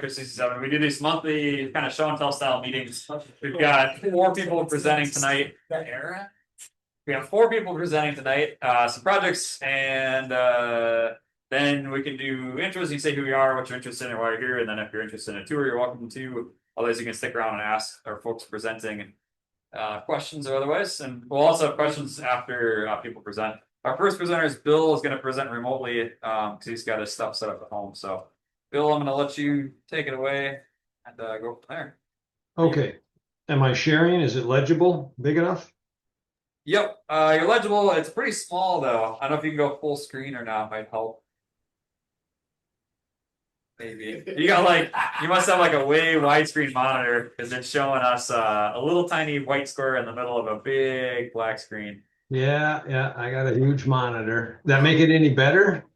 Sector67. We do these monthly kind of show and tell style meetings. We've got 4 people presenting tonight. We have 4 people presenting tonight, some projects, and then we can do intros. You can say who you are, what you're interested in, and why you're here. And then if you're interested in a tour, you're welcome to. Otherwise, you can stick around and ask our folks presenting questions or otherwise. And we'll also have questions after people present. Our first presenter is Bill, is going to present remotely because he's got his stuff set up at home. So, Bill, I'm going to let you take it away and go from there. Okay. Am I sharing? Is it legible? Big enough? Yep. You're legible. It's pretty small, though. I don't know if you can go full screen or not. Might help. Maybe. You must have like a way widescreen monitor because it's showing us a little tiny white square in the middle of a big black screen. Yeah, I got a huge monitor. That make it any better?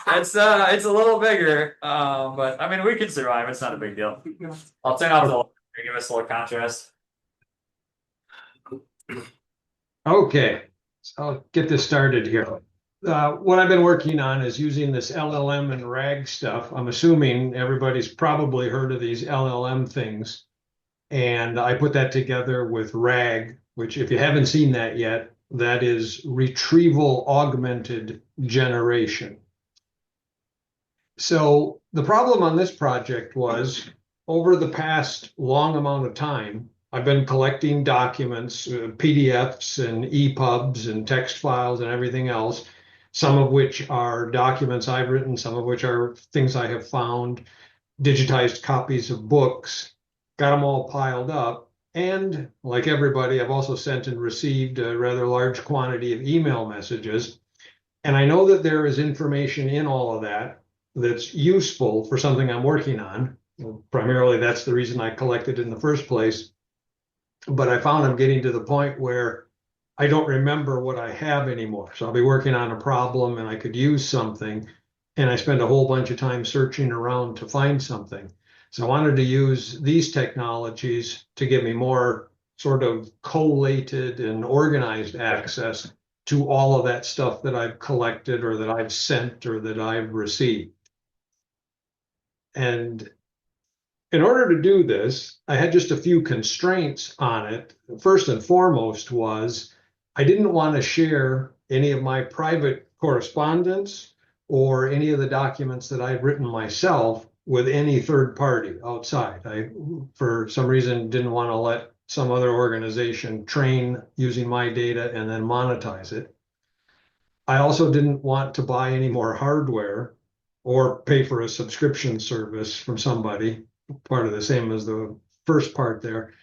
It's a little bigger, but I mean we can survive. It's not a big deal. I'll turn off the light to give us a little contrast. Okay, so I'll get this started here. What I've been working on is using this LLM and RAG stuff. I'm assuming everybody's probably heard of these LLM things. And I put that together with RAG, which if you haven't seen that yet, that is retrieval augmented generation. So the problem on this project was over the past long amount of time, I've been collecting documents, PDFs and EPUBs and text files and everything else, some of which are documents I've written, some of which are things I have found, digitized copies of books, got them all piled up. And like everybody, I've also sent and received a rather large quantity of email messages. And I know that there is information in all of that that's useful for something I'm working on. Primarily, that's the reason I collected in the first place. But I found I'm getting to the point where I don't remember what I have anymore. So I'll be working on a problem and I could use something. And I spend a whole bunch of time searching around to find something. So I wanted to use these technologies to give me more sort of collated and organized access to all of that stuff that I've collected or that I've sent or that I've received. And in order to do this, I had just a few constraints on it. First and foremost was I didn't want to share any of my private correspondence or any of the documents that I've written myself with any third party outside. I, for some reason, didn't want to let some other organization train using my data and then monetize it. I also didn't want to buy any more hardware or pay for a subscription service from somebody, part of the same as the first part there.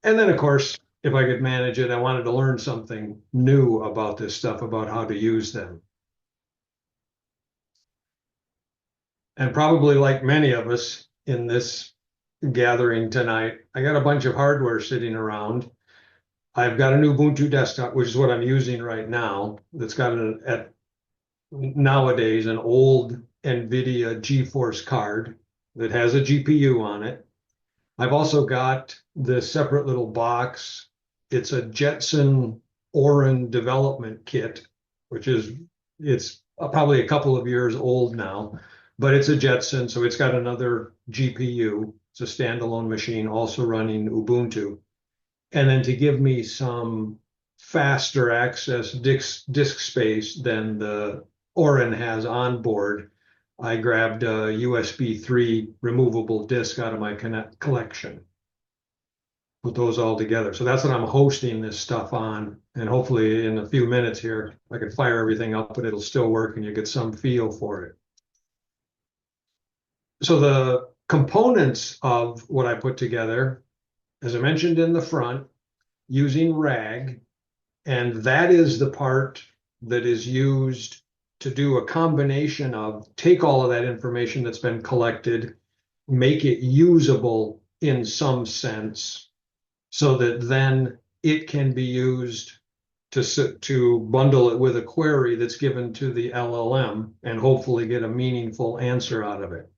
And then, of course, if I could manage it, I wanted to learn something new about this stuff, about how to use them. And probably like many of us in this gathering tonight, I got a bunch of hardware sitting around. I've got an Ubuntu desktop, which is what I'm using right now, that's got nowadays an old NVIDIA GeForce card that has a GPU on it. I've also got this separate little box. It's a Jetson Orin development kit, it's probably a couple of years old now. But it's a Jetson, so it's got another GPU. It's a standalone machine also running Ubuntu. And then to give me some faster access disk space than the Orin has on board, I grabbed a USB 3 removable disk out of my collection. Put those all together. So that's what I'm hosting this stuff on. And hopefully in a few minutes here, I can fire everything up, but it'll still work and you get some feel for it. So the components of what I put together, as I mentioned in the front, using RAG, and that is the part that is used to do a combination of take all of that information that's been collected, make it usable in some sense, so that then it can be used to bundle it with a query that's given to the LLM and hopefully get a meaningful answer out of it.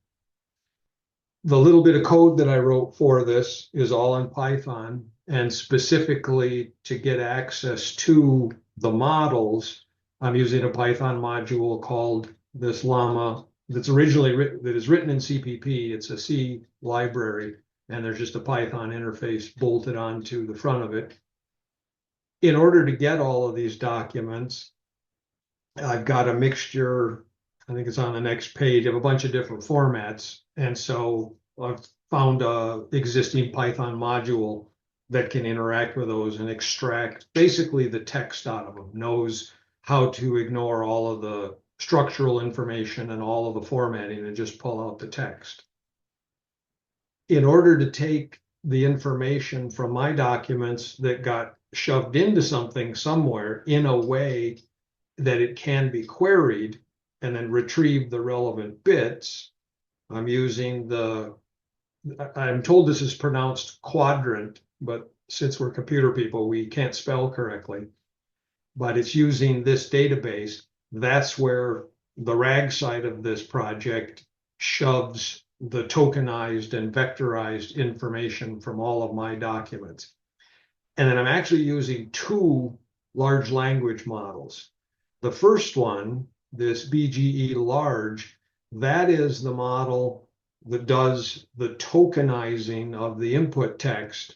The little bit of code that I wrote for this is all in Python, and specifically to get access to the models, I'm using a Python module called this Llama that's originally written, that is written in CPP. It's a C library, and there's just a Python interface bolted onto the front of it. In order to get all of these documents, I've got a mixture, I think it's on the next page, of a bunch of different formats. And so I've found a existing Python module that can interact with those and extract basically the text out of them, knows how to ignore all of the structural information and all of the formatting and just pull out the text. In order to take the information from my documents that got shoved into something somewhere in a way that it can be queried and then retrieve the relevant bits, I'm using I'm told this is pronounced quadrant, but since we're computer people, we can't spell correctly. But it's using this database. That's where the RAG side of this project shoves the tokenized and vectorized information from all of my documents. And then I'm actually using two large language models. The first one, this BGE large, that is the model that does the tokenizing of the input text,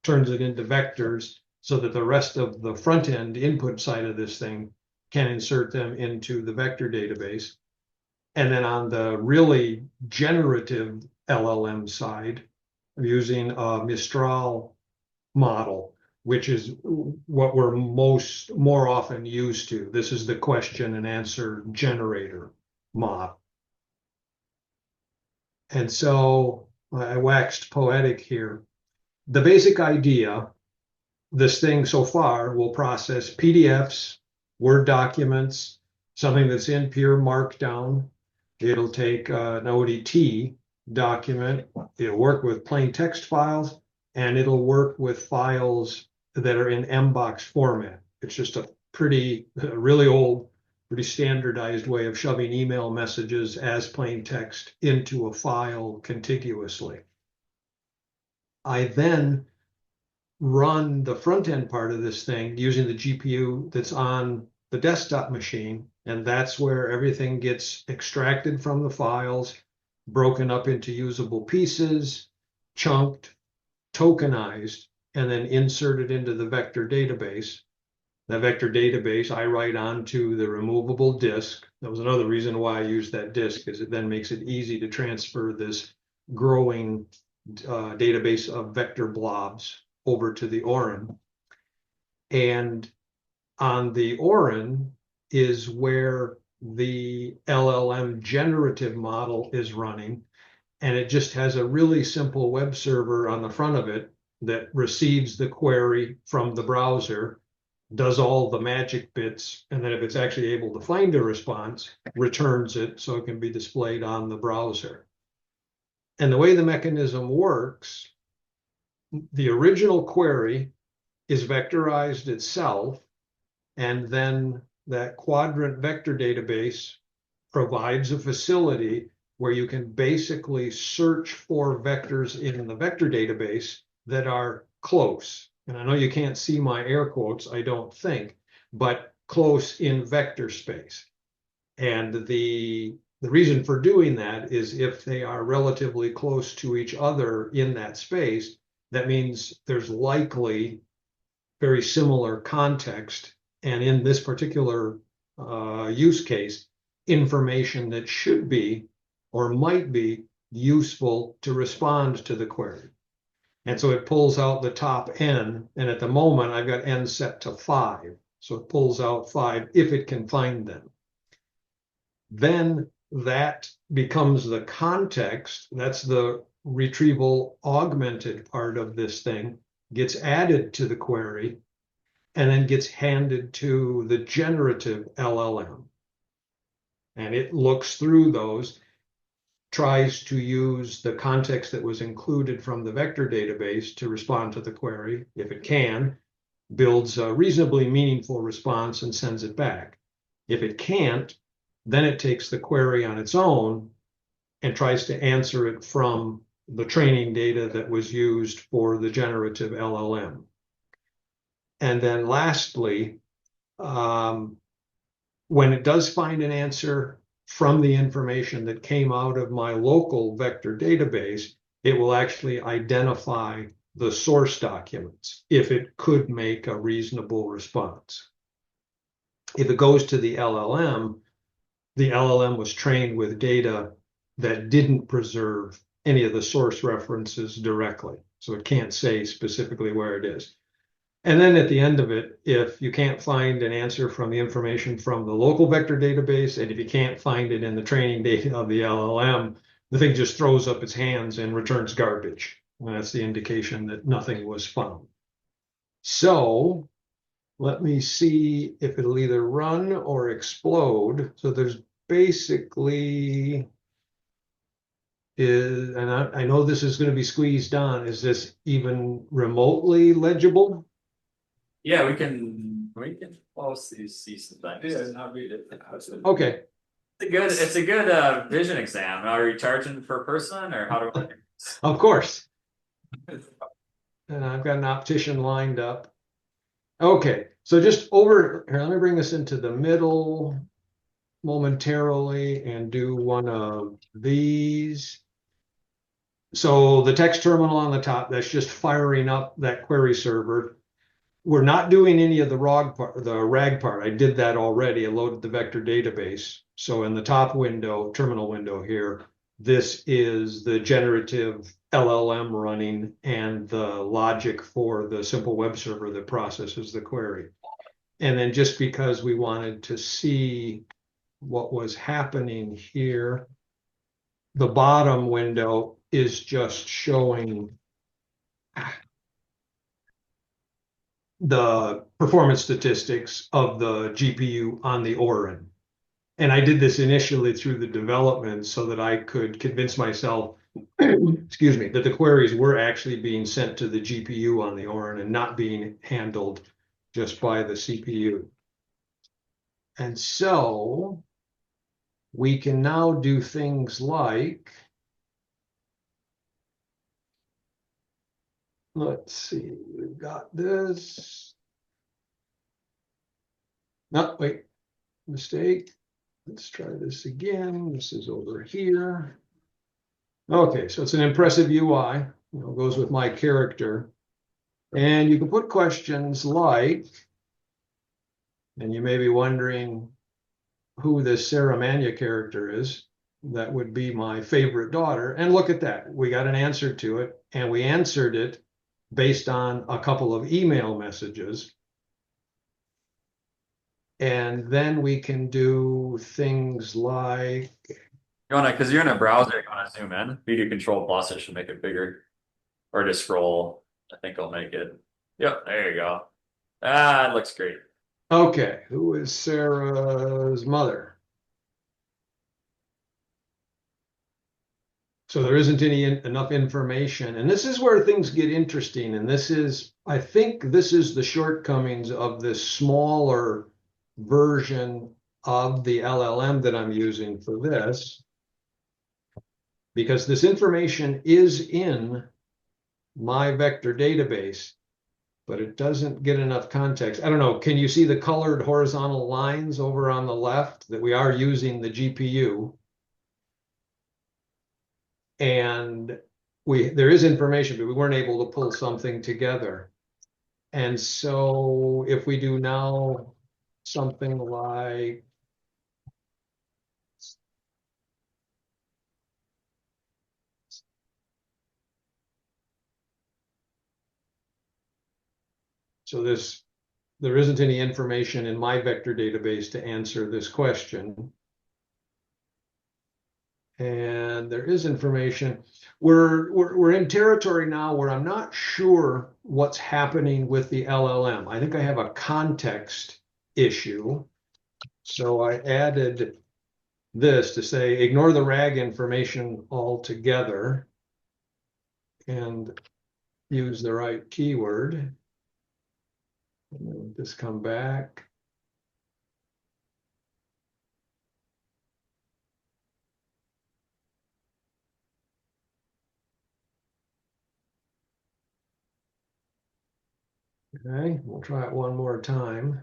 turns it into vectors so that the rest of the front end input side of this thing can insert them into the vector database. And then on the really generative LLM side, I'm using a Mistral model, which is what we're more often used to. This is the question and answer generator model. And so I waxed poetic here. The basic idea, this thing so far will process PDFs, Word documents, something that's in pure Markdown. It'll take an ODT document. It'll work with plain text files, and it'll work with files that are in MBOX format. It's just a really old, pretty standardized way of shoving email messages as plain text into a file contiguously. I then run the front end part of this thing using the GPU that's on the desktop machine, and that's where everything gets extracted from the files, broken up into usable pieces, chunked, tokenized, and then inserted into the vector database. That vector database I write onto the removable disk. That was another reason why I use that disk, is it then makes it easy to transfer this growing database of vector blobs over to the Orin. And on the Orin is where the LLM generative model is running. And it just has a really simple web server on the front of it that receives the query from the browser, does all the magic bits, and then if it's actually able to find a response, returns it so it can be displayed on the browser. And the way the mechanism works, the original query is vectorized itself, and then that quadrant vector database provides a facility where you can basically search for vectors in the vector database that are close. And I know you can't see my air quotes, I don't think, but close in vector space. And the reason for doing that is if they are relatively close to each other in that space, that means there's likely very similar context. And in this particular use case, information that should be or might be useful to respond to the query. And so it pulls out the top n, and at the moment I've got n set to 5. So it pulls out 5 if it can find them. Then that becomes the context. That's the retrieval augmented part of this thing, gets added to the query, and then gets handed to the generative LLM. And it looks through those, tries to use the context that was included from the vector database to respond to the query. If it can, builds a reasonably meaningful response and sends it back. If it can't, then it takes the query on its own and tries to answer it from the training data that was used for the generative LLM. And then lastly, when it does find an answer, from the information that came out of my local vector database, it will actually identify the source documents if it could make a reasonable response. If it goes to the LLM was trained with data that didn't preserve any of the source references directly. So it can't say specifically where it is. And then at the end of it, if you can't find an answer from the information from the local vector database, and if you can't find it in the training data of the LLM, the thing just throws up its hands and returns garbage. And that's the indication that nothing was found. So let me see if it'll either run or explode. So there's basically and I know this is going to be squeezed on. Is this even remotely legible? Yeah, we can post these see some things. Yeah, not read it. Okay. It's a good vision exam. Are you charging per person or how do I? Of course. And I've got an optician lined up. Okay, so just over here, let me bring this into the middle momentarily and do one of these. So the text terminal on the top, that's just firing up that query server. We're not doing any of the RAG part. I did that already. I loaded the vector database. So in the top window, terminal window here, this is the generative LLM running and the logic for the simple web server that processes the query. And then just because we wanted to see what was happening here, the bottom window is just showing the performance statistics of the GPU on the Orin. And I did this initially through the development so that I could convince myself, excuse me, that the queries were actually being sent to the GPU on the Orin and not being handled just by the CPU. And so we can now do things like, let's see, we've got this. No, wait, mistake. Let's try this again. This is over here. Okay, so it's an impressive UI. Goes with my character. And you can put questions like, and you may be wondering who this Sarah Mania character is. That would be my favorite daughter. And look at that. We got an answer to it, and we answered it based on a couple of email messages. And then we can do things like, Because you're in a browser, you want to zoom in. If you do Control Plus, it should make it bigger. Or just scroll. I think I'll make it. Yep, there you go. Ah, it looks great. okay, who is Sarah's mother? So there isn't enough information. And this is where things get interesting. And I think this is the shortcomings of this smaller version of the LLM that I'm using for this. Because this information is in my vector database, but it doesn't get enough context. I don't know, can you see the colored horizontal lines over on the left that we are using the GPU? And there is information, but we weren't able to pull something together. And so if we do now something like, so there isn't any information in my vector database to answer this question. And there is information. We're in territory now where I'm not sure what's happening with the LLM. I think I have a context issue. So I added this to say, ignore the RAG information altogether and use the right keyword. And then just come back. Okay, we'll try it one more time.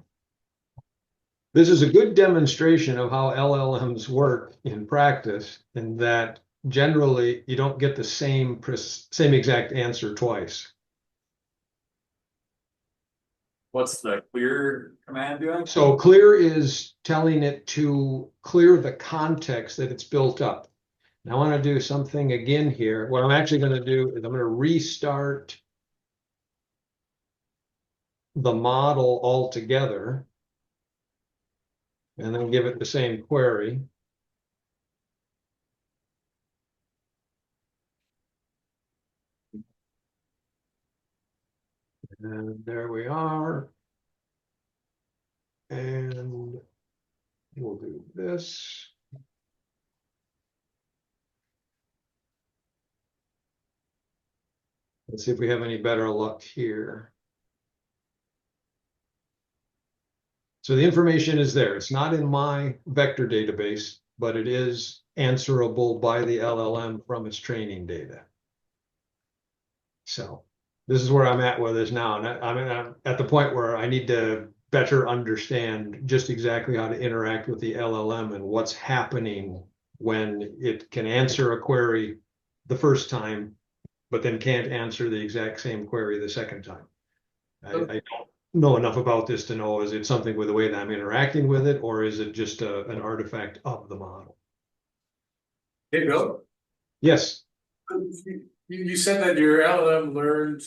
This is a good demonstration of how LLMs work in practice, in that generally you don't get the same exact answer twice. What's the clear command doing? So clear is telling it to clear the context that it's built up. Now I want to do something again here. What I'm actually going to do is I'm going to restart the model altogether and then give it the same query. And there we are. And we'll do this. Let's see if we have any better luck here. So the information is there. It's not in my vector database, but it is answerable by the LLM from its training data. So this is where I'm at with this now. And I'm at the point where I need to better understand just exactly how to interact with the LLM and what's happening when it can answer a query the first time, but then can't answer the exact same query the second time. I don't know enough about this to know, is it something with the way that I'm interacting with it, or is it just an artifact of the model? Hey, Bill, Yes. you said that your LLM learned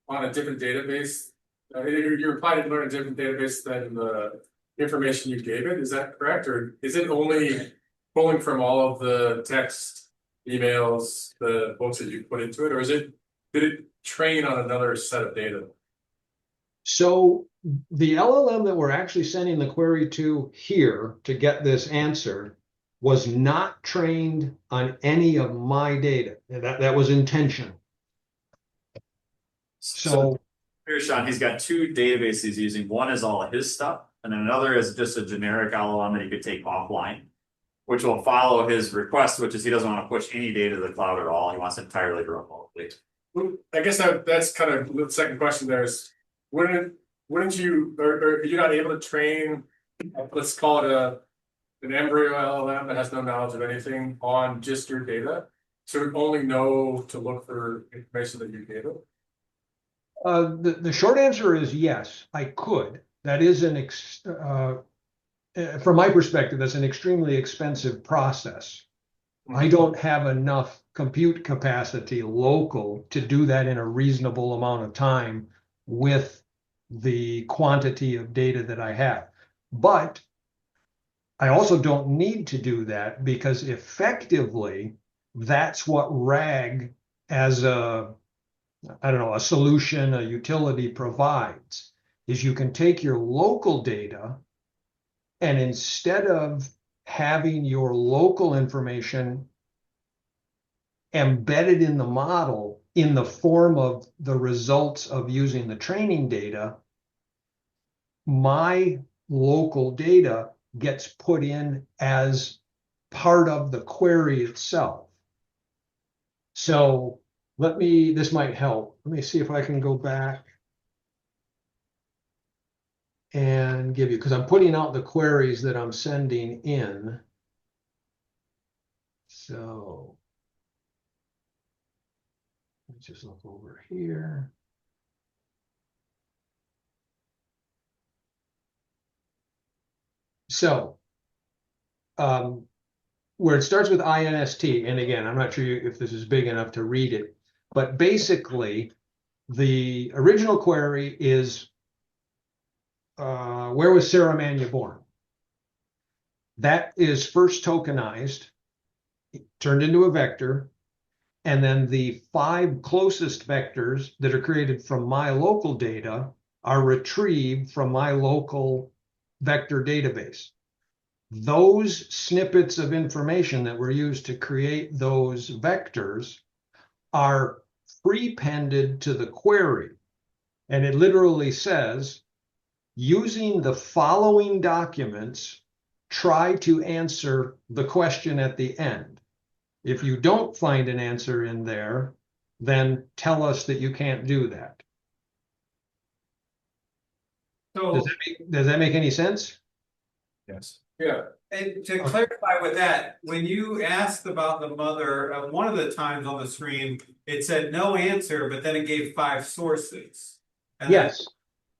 on a different database. You're applying to learn a different database than the information you gave it. Is that correct? Or is it only pulling from all of the text, emails, the books that you put into it? Or did it train on another set of data? So the LLM that we're actually sending the query to here to get this answer was not trained on any of my data. That was intentional. So Here, Sean, he's got two databases he's using. One is all of his stuff, and then another is just a generic LLM that he could take offline, which will follow his request, which is he doesn't want to push any data to the cloud at all. He wants it entirely remotely. Well, I guess that's kind of the second question there is, wouldn't you, or are you not able to train, let's call it an embryo LLM that has no knowledge of anything on just your data? So it only know to look for information that you gave it? the short answer is yes, I could. That is from my perspective, that's an extremely expensive process. I don't have enough compute capacity local to do that in a reasonable amount of time with the quantity of data that I have. But I also don't need to do that, because effectively that's what RAG as a solution, a utility provides, is you can take your local data and instead of having your local information embedded in the model in the form of the results of using the training data, my local data gets put in as part of the query itself. So this might help. Let me see if I can go back and give you, because I'm putting out the queries that I'm sending in. So let's just look over here. So where it starts with INST, and again, I'm not sure if this is big enough to read it, but basically the original query is, where was Sarah Mania born? That is first tokenized, turned into a vector, and then the 5 closest vectors that are created from my local data are retrieved from my local vector database. Those snippets of information that were used to create those vectors are prepended to the query. And it literally says, using the following documents, try to answer the question at the end. If you don't find an answer in there, then tell us that you can't do that. So Does that make any sense? Yes. Yeah, And to clarify with that, when you asked about the mother, one of the times on the screen, it said no answer, but then it gave 5 sources. And then, Yes,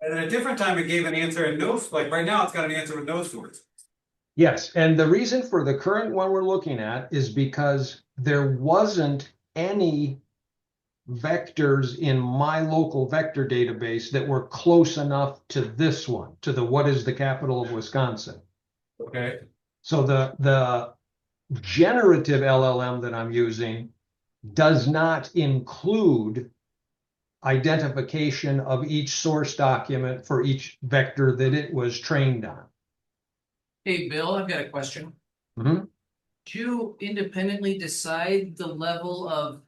and then a different time it gave an answer and no, like right now it's got an answer with no source. yes. And the reason for the current one we're looking at is because there wasn't any vectors in my local vector database that were close enough to this one, to the what is the capital of Wisconsin. Okay. So the generative LLM that I'm using does not include identification of each source document for each vector that it was trained on. Hey, Bill, I've got a question. Mhm. Did you independently decide the level of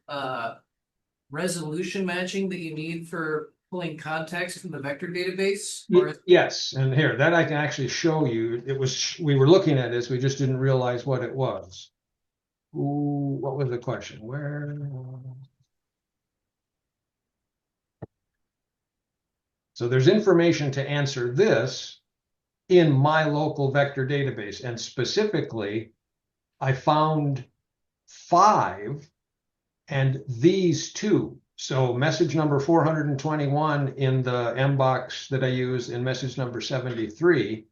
resolution matching that you need for pulling context from the vector database? Or Yes, and here, that I can actually show you. It was, we were looking at this, we just didn't realize what it was. Ooh, what was the question? Where? So there's information to answer this in my local vector database. And specifically, I found 5 and these 2. So message number 421 in the mbox that I use in message number 73.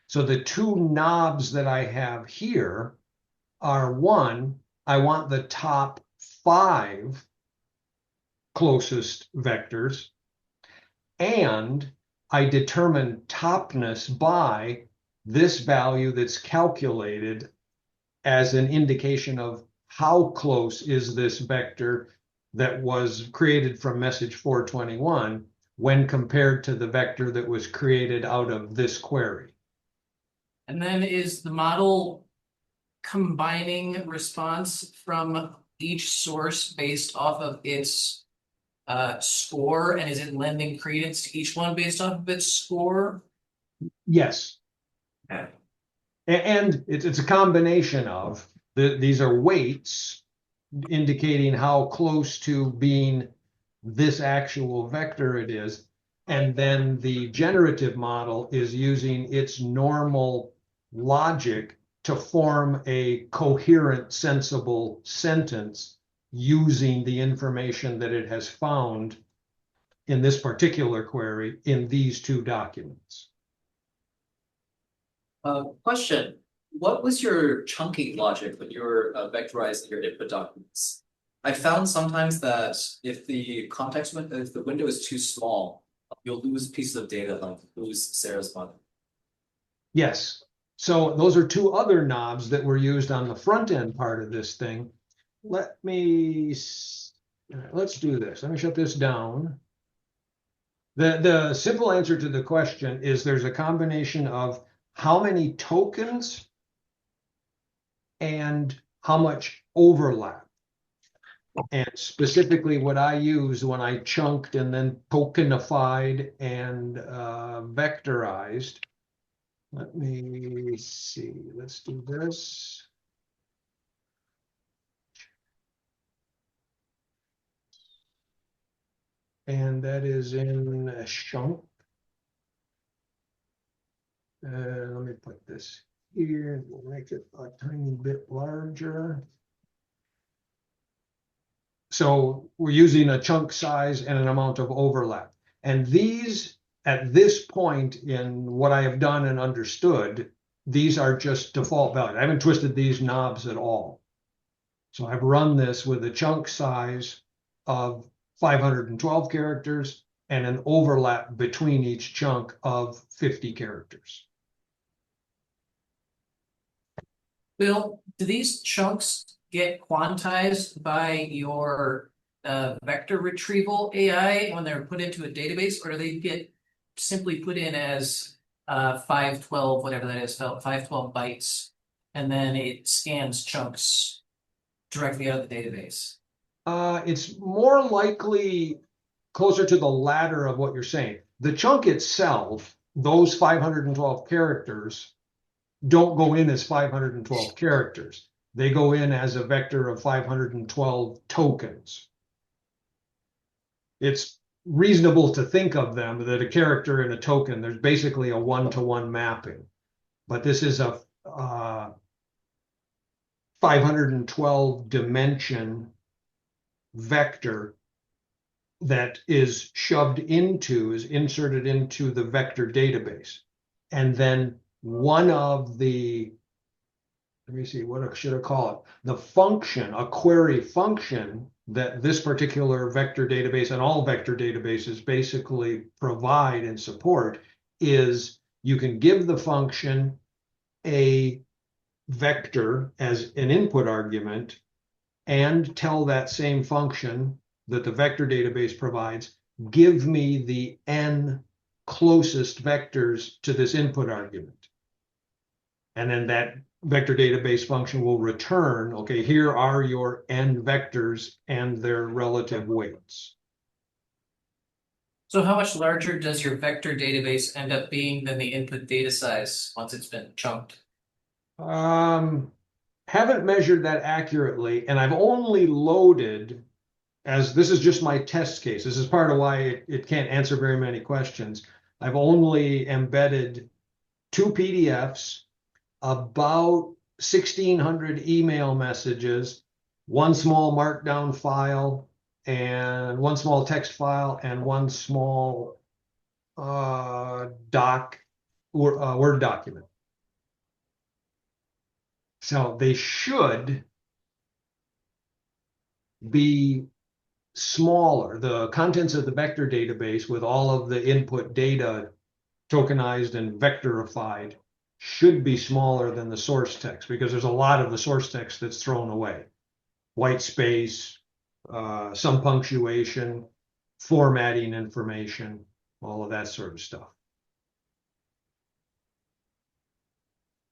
So the 2 knobs that I have here are, one, I want the top 5 closest vectors, and I determine topness by this value that's calculated as an indication of how close is this vector that was created from message 421 when compared to the vector that was created out of this query. and then is the model combining response from each source based off of its score, and is it lending credence to each one based off of its score? Yes. Okay. And it's a combination of these are weights indicating how close to being this actual vector it is. And then the generative model is using its normal logic to form a coherent, sensible sentence using the information that it has found in this particular query in these 2 documents. Question, what was your chunking logic when you were vectorizing your input documents? I found sometimes that if the context window, if the window is too small, you'll lose pieces of data, like lose Sarah's mother. Yes. So those are 2 other knobs that were used on the front end part of this thing. Let's do this. Let me shut this down. The simple answer to the question is there's a combination of how many tokens and how much overlap. And specifically what I use when I chunked and then tokenified and vectorized. Let me see, let's do this. And that is in a chunk. Let me put this here, we'll make it a tiny bit larger. So we're using a chunk size and an amount of overlap. And these, at this point in what I have done and understood, these are just default values. I haven't twisted these knobs at all. So I've run this with a chunk size of 512 characters and an overlap between each chunk of 50 characters. Bill, do these chunks get quantized by your vector retrieval AI when they're put into a database, or do they get simply put in as 512, whatever that is, 512 bytes, and then it scans chunks directly out of the database? It's more likely closer to the latter of what you're saying. The chunk itself, those 512 characters, don't go in as 512 characters. They go in as a vector of 512 tokens. It's reasonable to think of them that a character and a token, there's basically a one-to-one mapping. but this is a 512 dimension vector that is inserted into the vector database. And then one of the, let me see, what should I call it? The function, a query function that this particular vector database and all vector databases basically provide and support is you can give the function a vector as an input argument and tell that same function that the vector database provides, give me the n closest vectors to this input argument. And then that vector database function will return, okay, here are your n vectors and their relative weights. So how much larger does your vector database end up being than the input data size once it's been chunked? Haven't measured that accurately, and I've only loaded, as this is just my test case. This is part of why it can't answer very many questions. I've only embedded 2 PDFs, about 1,600 email messages, 1 small markdown file, and 1 small text file, and 1 small Word document. So they should be smaller. The contents of the vector database with all of the input data tokenized and vectorified should be smaller than the source text, because there's a lot of the source text that's thrown away. White space, some punctuation, formatting information, all of that sort of stuff.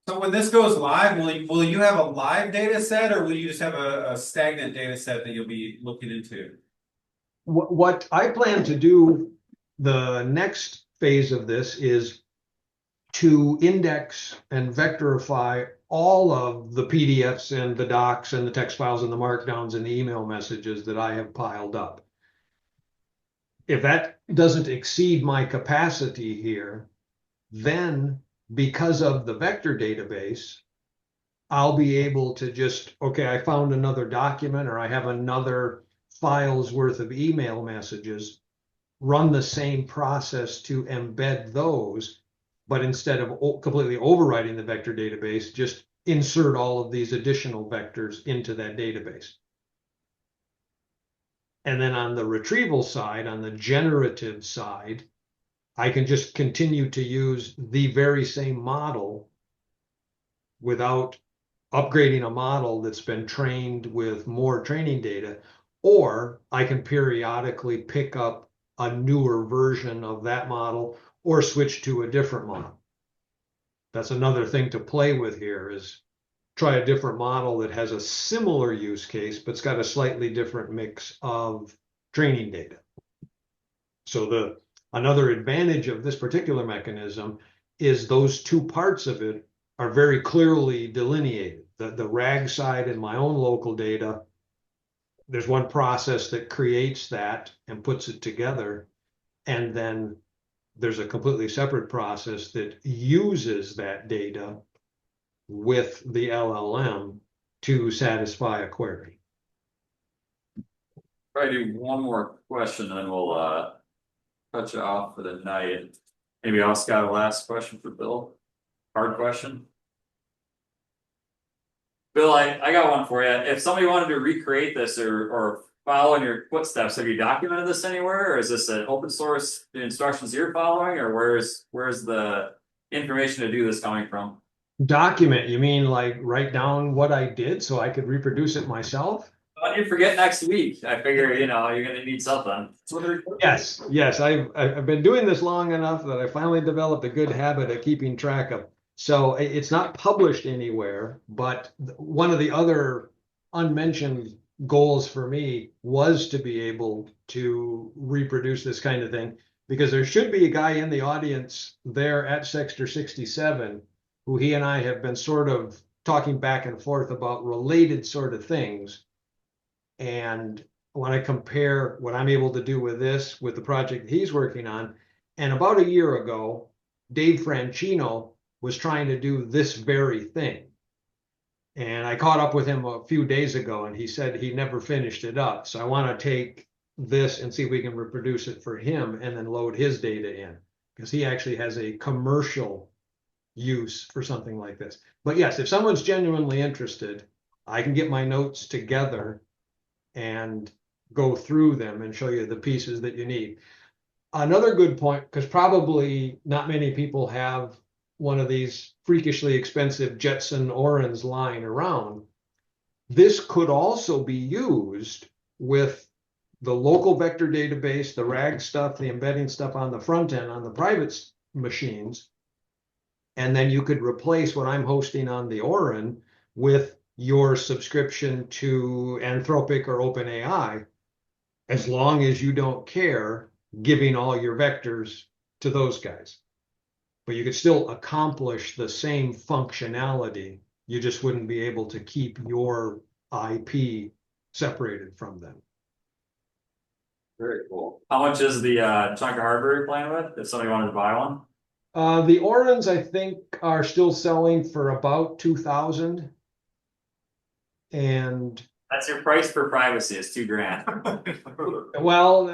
So when this goes live, will you have a live data set, or will you just have a stagnant data set that you'll be looking into? What I plan to do, the next phase of this, is to index and vectorify all of the PDFs and the docs and the text files and the markdowns and the email messages that I have piled up. If that doesn't exceed my capacity here, then because of the vector database, I'll be able to just, okay, I found another document, or I have another file's worth of email messages, run the same process to embed those, but instead of completely overriding the vector database, just insert all of these additional vectors into that database. And then on the retrieval side, on the generative side, I can just continue to use the very same model without upgrading a model that's been trained with more training data, or I can periodically pick up a newer version of that model or switch to a different model. That's another thing to play with here, is try a different model that has a similar use case, but it's got a slightly different mix of training data. So another advantage of this particular mechanism is those 2 parts of it are very clearly delineated. The RAG side and my own local data, there's one process that creates that and puts it together. And then there's a completely separate process that uses that data with the LLM to satisfy a query. Probably do one more question, and then we'll cut you off for the night. Maybe I'll got a last question for Bill. Hard question. Bill, I got one for you. If somebody wanted to recreate this or follow in your footsteps, have you documented this anywhere, or is this an open source instructions you're following, or where's the information to do this coming from? Document, you mean like write down what I did so I could reproduce it myself? What do you forget next week? I figure, you're gonna need something. Yes, I've been doing this long enough that I finally developed a good habit of keeping track of. So it's not published anywhere, but one of the other unmentioned goals for me was to be able to reproduce this kind of thing, because there should be a guy in the audience there at Sector67 who he and I have been sort of talking back and forth about related sort of things. And when I compare what I'm able to do with this with the project he's working on, and about a year ago, Dave Franchino was trying to do this very thing. And I caught up with him a few days ago, and he said he never finished it up. So I want to take this and see if we can reproduce it for him and then load his data in, because he actually has a commercial use for something like this. But yes, if someone's genuinely interested, I can get my notes together and go through them and show you the pieces that you need. Another good point, because probably not many people have one of these freakishly expensive Jetson Orans lying around. This could also be used with the local vector database, the RAG stuff, the embedding stuff on the front end on the private machines. And then you could replace what I'm hosting on the Oran with your subscription to Anthropic or OpenAI, as long as you don't care giving all your vectors to those guys. But you could still accomplish the same functionality. You just wouldn't be able to keep your IP separated from them. Very cool. How much is the chunk of hardware you're playing with? If somebody wanted to buy one? The Orans, I think, are still selling for about 2,000. And That's your price for privacy, is $2,000. well,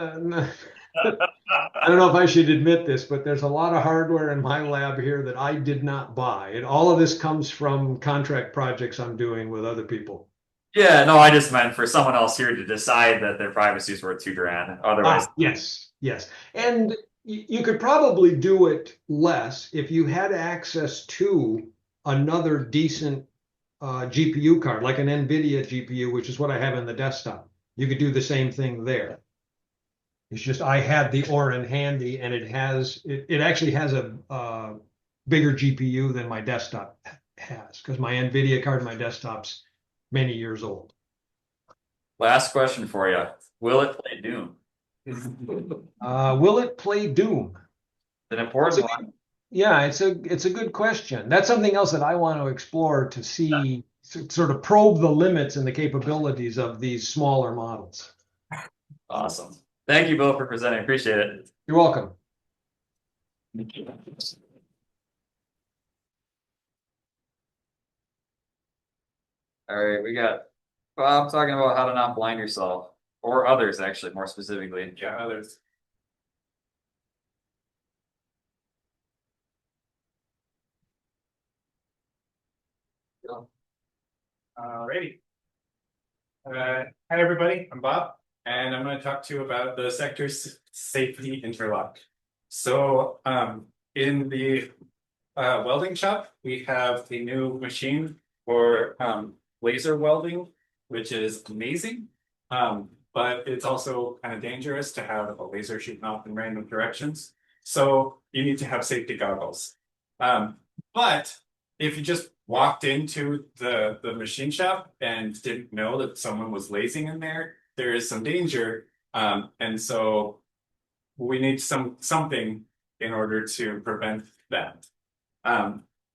I don't know if I should admit this, but there's a lot of hardware in my lab here that I did not buy. And all of this comes from contract projects I'm doing with other people. Yeah, no, I just meant for someone else here to decide that their privacy is worth $2,000. Otherwise, yes. And you could probably do it less if you had access to another decent GPU card, like an NVIDIA GPU, which is what I have in the desktop. You could do the same thing there. It's just I had the Oran handy, and it actually has a bigger GPU than my desktop has, because my NVIDIA card in my desktop's many years old. last question for you. Will it play Doom? Will it play Doom? An important one. Yeah, it's a good question. That's something else that I want to explore to see, sort of probe the limits and the capabilities of these smaller models. Awesome. Thank you both for presenting. Appreciate it. You're welcome. All right, we got Bob talking about how to not blind yourself, or others, actually, more specifically. Yeah, others. Alrighty. Hi everybody, I'm Bob, and I'm going to talk to you about the Sector Safety Interlock. So in the welding shop, we have a new machine for laser welding, which is amazing, but it's also kind of dangerous to have a laser shooting off in random directions. So you need to have safety goggles. But if you just walked into the machine shop and didn't know that someone was lasing in there, there is some danger. And so we need something in order to prevent that.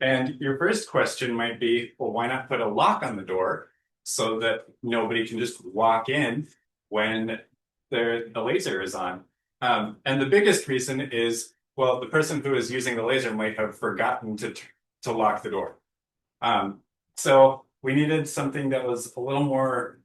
And your first question might be, well, why not put a lock on the door so that nobody can just walk in when the laser is on? And the biggest reason is, well, the person who is using the laser might have forgotten to lock the door. So we needed something that was a little more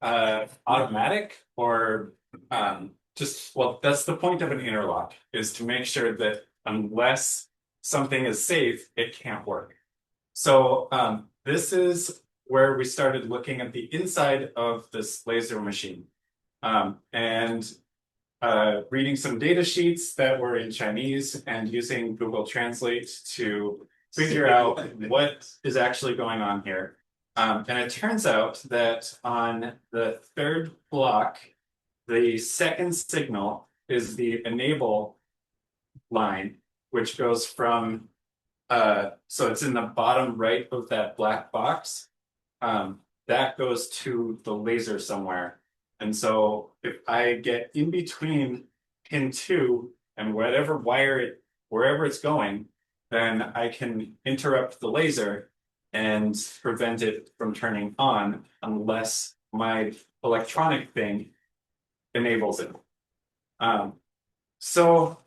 automatic, or well, that's the point of an interlock, is to make sure that unless something is safe, it can't work. So this is where we started looking at the inside of this laser machine, and reading some data sheets that were in Chinese and using Google Translate to figure out what is actually going on here. And it turns out that on the third block, the second signal is the enable line, which goes from, so it's in the bottom right of that black box. That goes to the laser somewhere. And so if I get in between pin 2 and whatever wire wherever it's going, then I can interrupt the laser and prevent it from turning on unless my electronic thing enables it. So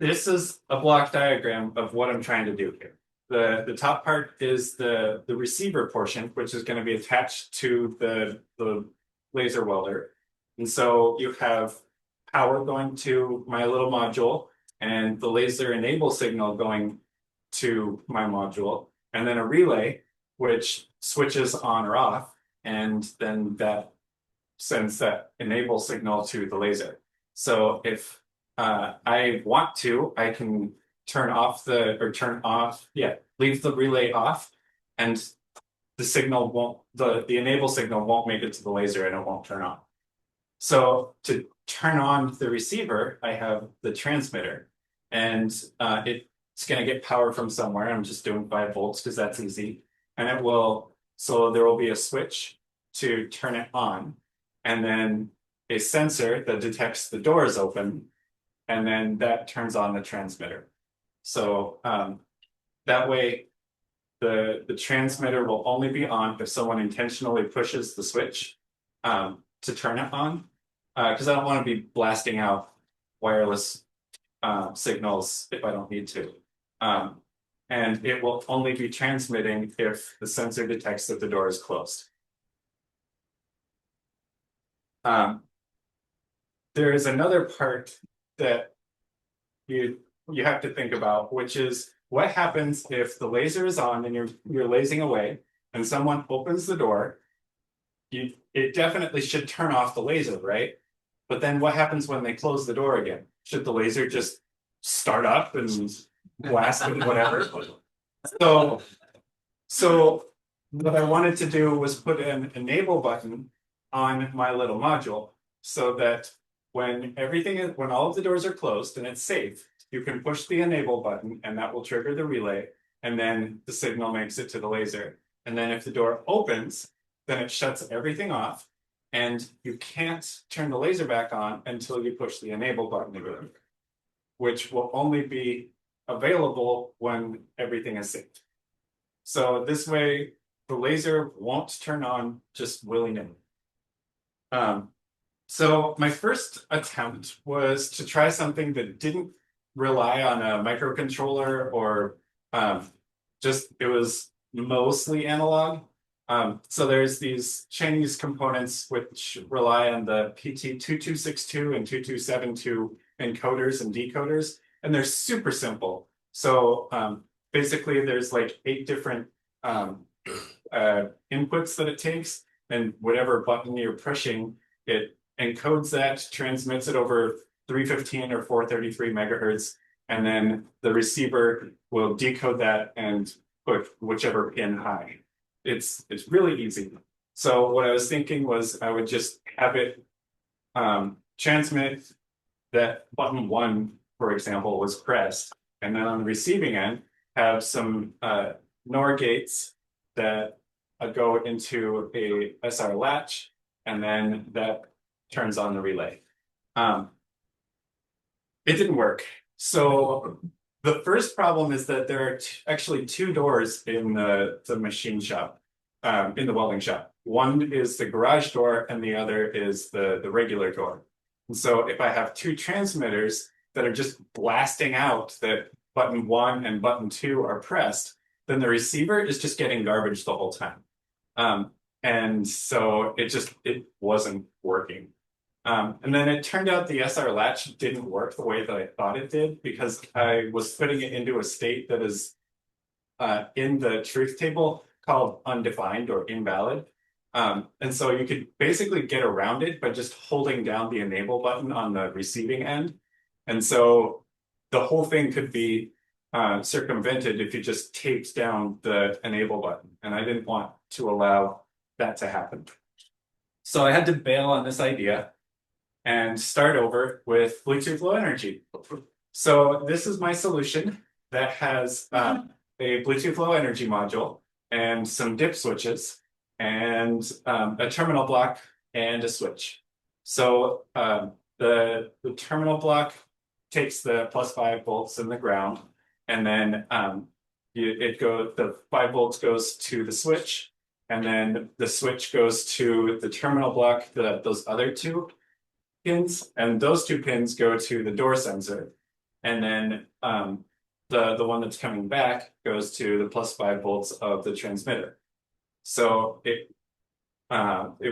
this is a block diagram of what I'm trying to do here. The top part is the receiver portion, which is going to be attached to the laser welder. And so you have power going to my little module and the laser enable signal going to my module, and then a relay which switches on or off, and then that sends that enable signal to the laser. So if I want to, I can leave the relay off, and the signal won't, the enable signal won't make it to the laser and it won't turn on. So to turn on the receiver, I have the transmitter, and it's going to get power from somewhere. I'm just doing 5 volts because that's easy. And it will, so there will be a switch to turn it on, and then a sensor that detects the door is open, and then that turns on the transmitter. So that way the transmitter will only be on if someone intentionally pushes the switch to turn it on, because I don't want to be blasting out wireless signals if I don't need to. And it will only be transmitting if the sensor detects that the door is closed. There is another part that you have to think about, which is what happens if the laser is on and you're lasing away and someone opens the door. It definitely should turn off the laser, right? But then what happens when they close the door again? Should the laser just start up and blast and whatever? So what I wanted to do was put an enable button on my little module, so that when all of the doors are closed and it's safe, you can push the enable button and that will trigger the relay, and then the signal makes it to the laser. And then if the door opens, then it shuts everything off, and you can't turn the laser back on until you push the enable button again, which will only be available when everything is safe. So this way, the laser won't turn on just willy-nilly. So my first attempt was to try something that didn't rely on a microcontroller or it was mostly analog. So there's these Chinese components which rely on the PT2262 and 2272 encoders and decoders, and they're super simple. So basically there's like 8 different inputs that it takes, and whatever button you're pushing, it encodes that, transmits it over 315 or 433 megahertz, and then the receiver will decode that and put whichever pin high. It's really easy. So what I was thinking was I would just have it transmit that button 1, for example, was pressed, and then on the receiving end have some NOR gates that go into a SR latch, and then that turns on the relay. It didn't work. So the first problem is that there are actually 2 doors in the machine shop, in the welding shop. One is the garage door and the other is the regular door. And so if I have 2 transmitters that are just blasting out that button 1 and button 2 are pressed, then the receiver is just getting garbage the whole time. And so it wasn't working. And then it turned out the SR latch didn't work the way that I thought it did, because I was putting it into a state that is in the truth table called undefined or invalid. And so you could basically get around it by just holding down the enable button on the receiving end. And so the whole thing could be circumvented if you just taped down the enable button. And I didn't want to allow that to happen. So I had to bail on this idea and start over with Bluetooth Low Energy. So this is my solution that has a Bluetooth Low Energy module and some dip switches and a terminal block and a switch. So the terminal block takes the +5 volts in the ground, and then the 5 volts goes to the switch, and then the switch goes to the terminal block, those other 2 pins, and those 2 pins go to the door sensor. And then the one that's coming back goes to the +5 volts of the transmitter. So it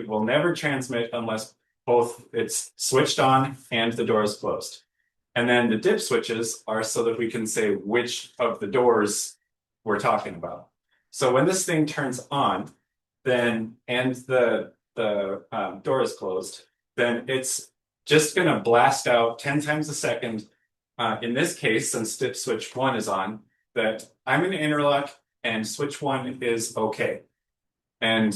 will never transmit unless both it's switched on and the door is closed. And then the dip switches are so that we can say which of the doors we're talking about. So when this thing turns on, then and the door is closed, then it's just gonna blast out 10 times a second. In this case, since dip switch 1 is on, that I'm in interlock and switch 1 is okay. And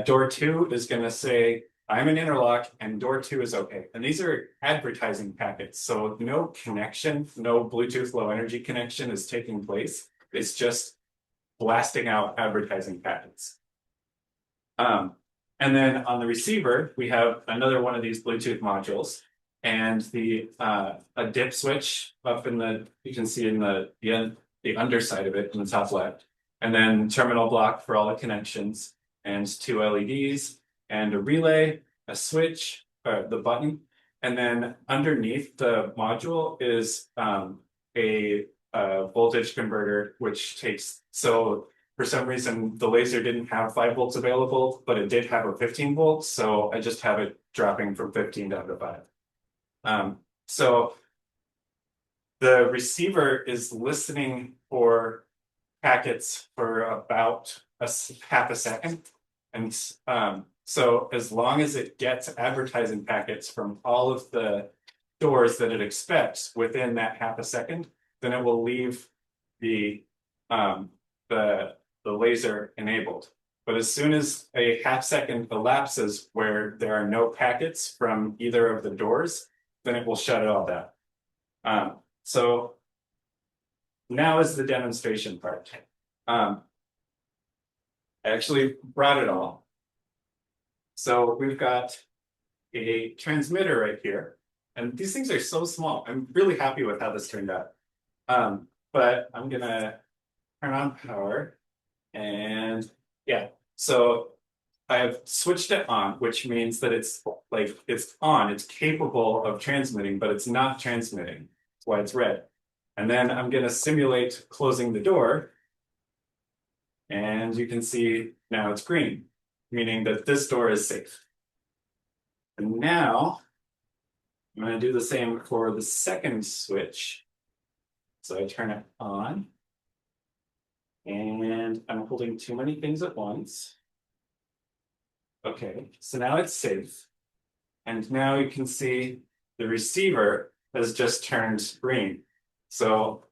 door 2 is gonna say I'm in interlock and door 2 is okay. And these are advertising packets. So no connection, no Bluetooth low energy connection is taking place. It's just blasting out advertising packets. And then on the receiver, we have another one of these Bluetooth modules and a dip switch up in you can see in the underside of it in the top left. And then terminal block for all the connections and 2 LEDs and a relay, a switch, the button. And then underneath the module is a voltage converter, which takes, so for some reason, the laser didn't have 5 volts available, but it did have a 15 volts. So I just have it dropping from 15 down to 5. So the receiver is listening for packets for about half a second. And so as long as it gets advertising packets from all of the doors that it expects within that half a second, then it will leave the laser enabled. But as soon as a half second elapses where there are no packets from either of the doors, then it will shut it all down. So now is the demonstration part. I actually brought it all. So we've got a transmitter right here, and these things are so small. I'm really happy with how this turned out. But I'm gonna turn on power, and yeah, so I have switched it on, which means that it's on, it's capable of transmitting, but it's not transmitting. That's why it's red. And then I'm gonna simulate closing the door, and you can see now it's green, meaning that this door is safe. And now I'm going to do the same for the second switch. So I turn it on, and I'm holding too many things at once. Okay, so now it's safe. And now you can see the receiver has just turned green. So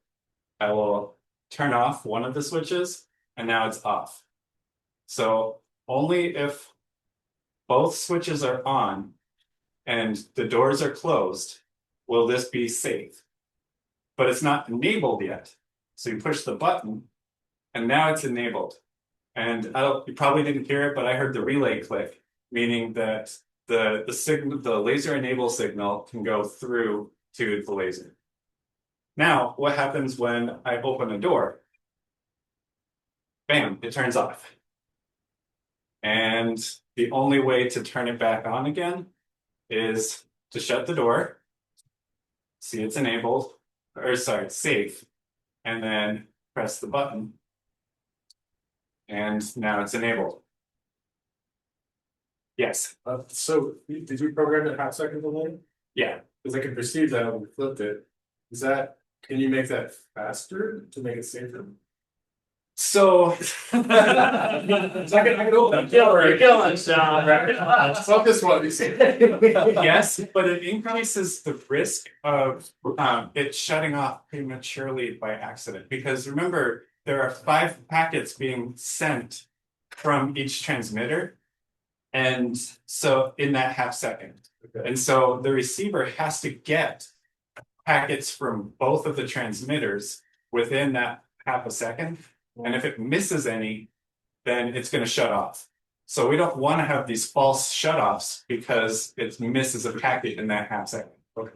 I will turn off one of the switches, and now it's off. So only if both switches are on and the doors are closed will this be safe. But it's not enabled yet. So you push the button, and now it's enabled. And you probably didn't hear it, but I heard the relay click, meaning that the laser enable signal can go through to the laser. Now, what happens when I open a door? Bam, it turns off. And the only way to turn it back on again is to shut the door, see it's enabled, or sorry, it's safe, and then press the button. And now it's enabled. Yes. So did you program it half second delay? Yeah. Because I can perceive that when we flipped it. Can you make that faster to make it safer? So I can open it. You're killing Sean. Focus one, you see. yes, but it increases the risk of it shutting off prematurely by accident. Because remember, there are 5 packets being sent from each transmitter. And so in that half second. Okay. And so the receiver has to get packets from both of the transmitters within that half a second. And if it misses any, then it's going to shut off. So we don't want to have these false shutoffs because it misses a packet in that half second. Okay.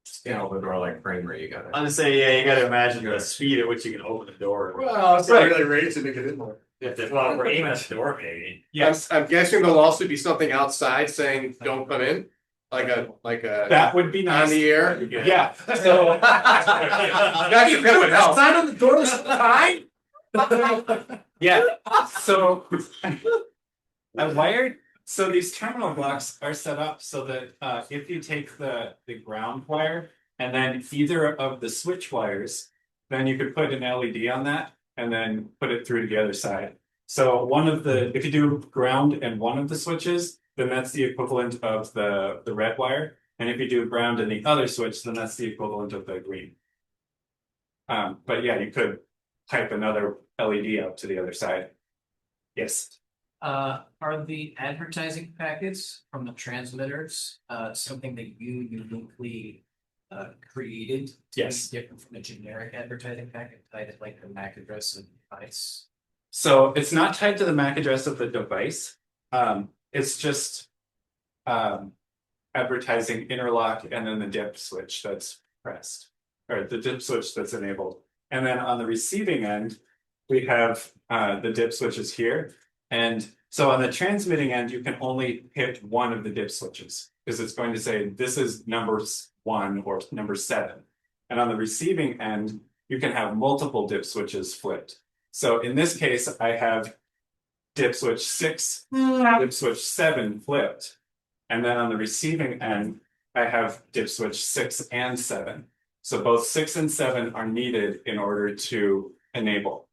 Scan open the door like Kramer, you got it. I'm gonna say, yeah, you gotta imagine the speed at which you can open the door. Well, it's not really rated to get in there. Well, we're aiming at the door, maybe. Yes. I'm guessing there'll also be something outside saying, don't come in. Like a That would be on nice. the air. Yeah, so. That's a good one. That's sign on the door this time. Yeah, so I wired, so these terminal blocks are set up so that if you take the ground wire and then either of the switch wires, then you could put an LED on that and then put it through to the other side. So if you do ground and one of the switches, then that's the equivalent of the red wire. And if you do ground and the other switch, then that's the equivalent of the green. But yeah, you could pipe another LED out to the other side. Yes. Are the advertising packets from the transmitters something that you uniquely created to be Yes. different from a generic advertising packet tied to like the MAC address and device? So it's not tied to the MAC address of the device. It's just advertising interlock and then the dip switch that's pressed, or the dip switch that's enabled. And then on the receiving end, we have the dip switches here. And so on the transmitting end, you can only hit one of the dip switches because it's going to say this is number 1 or number 7. And on the receiving end, you can have multiple dip switches flipped. So in this case, I have dip switch 6, dip switch 7 flipped. And then on the receiving end, I have dip switch 6 and 7. So both 6 and 7 are needed in order to enable.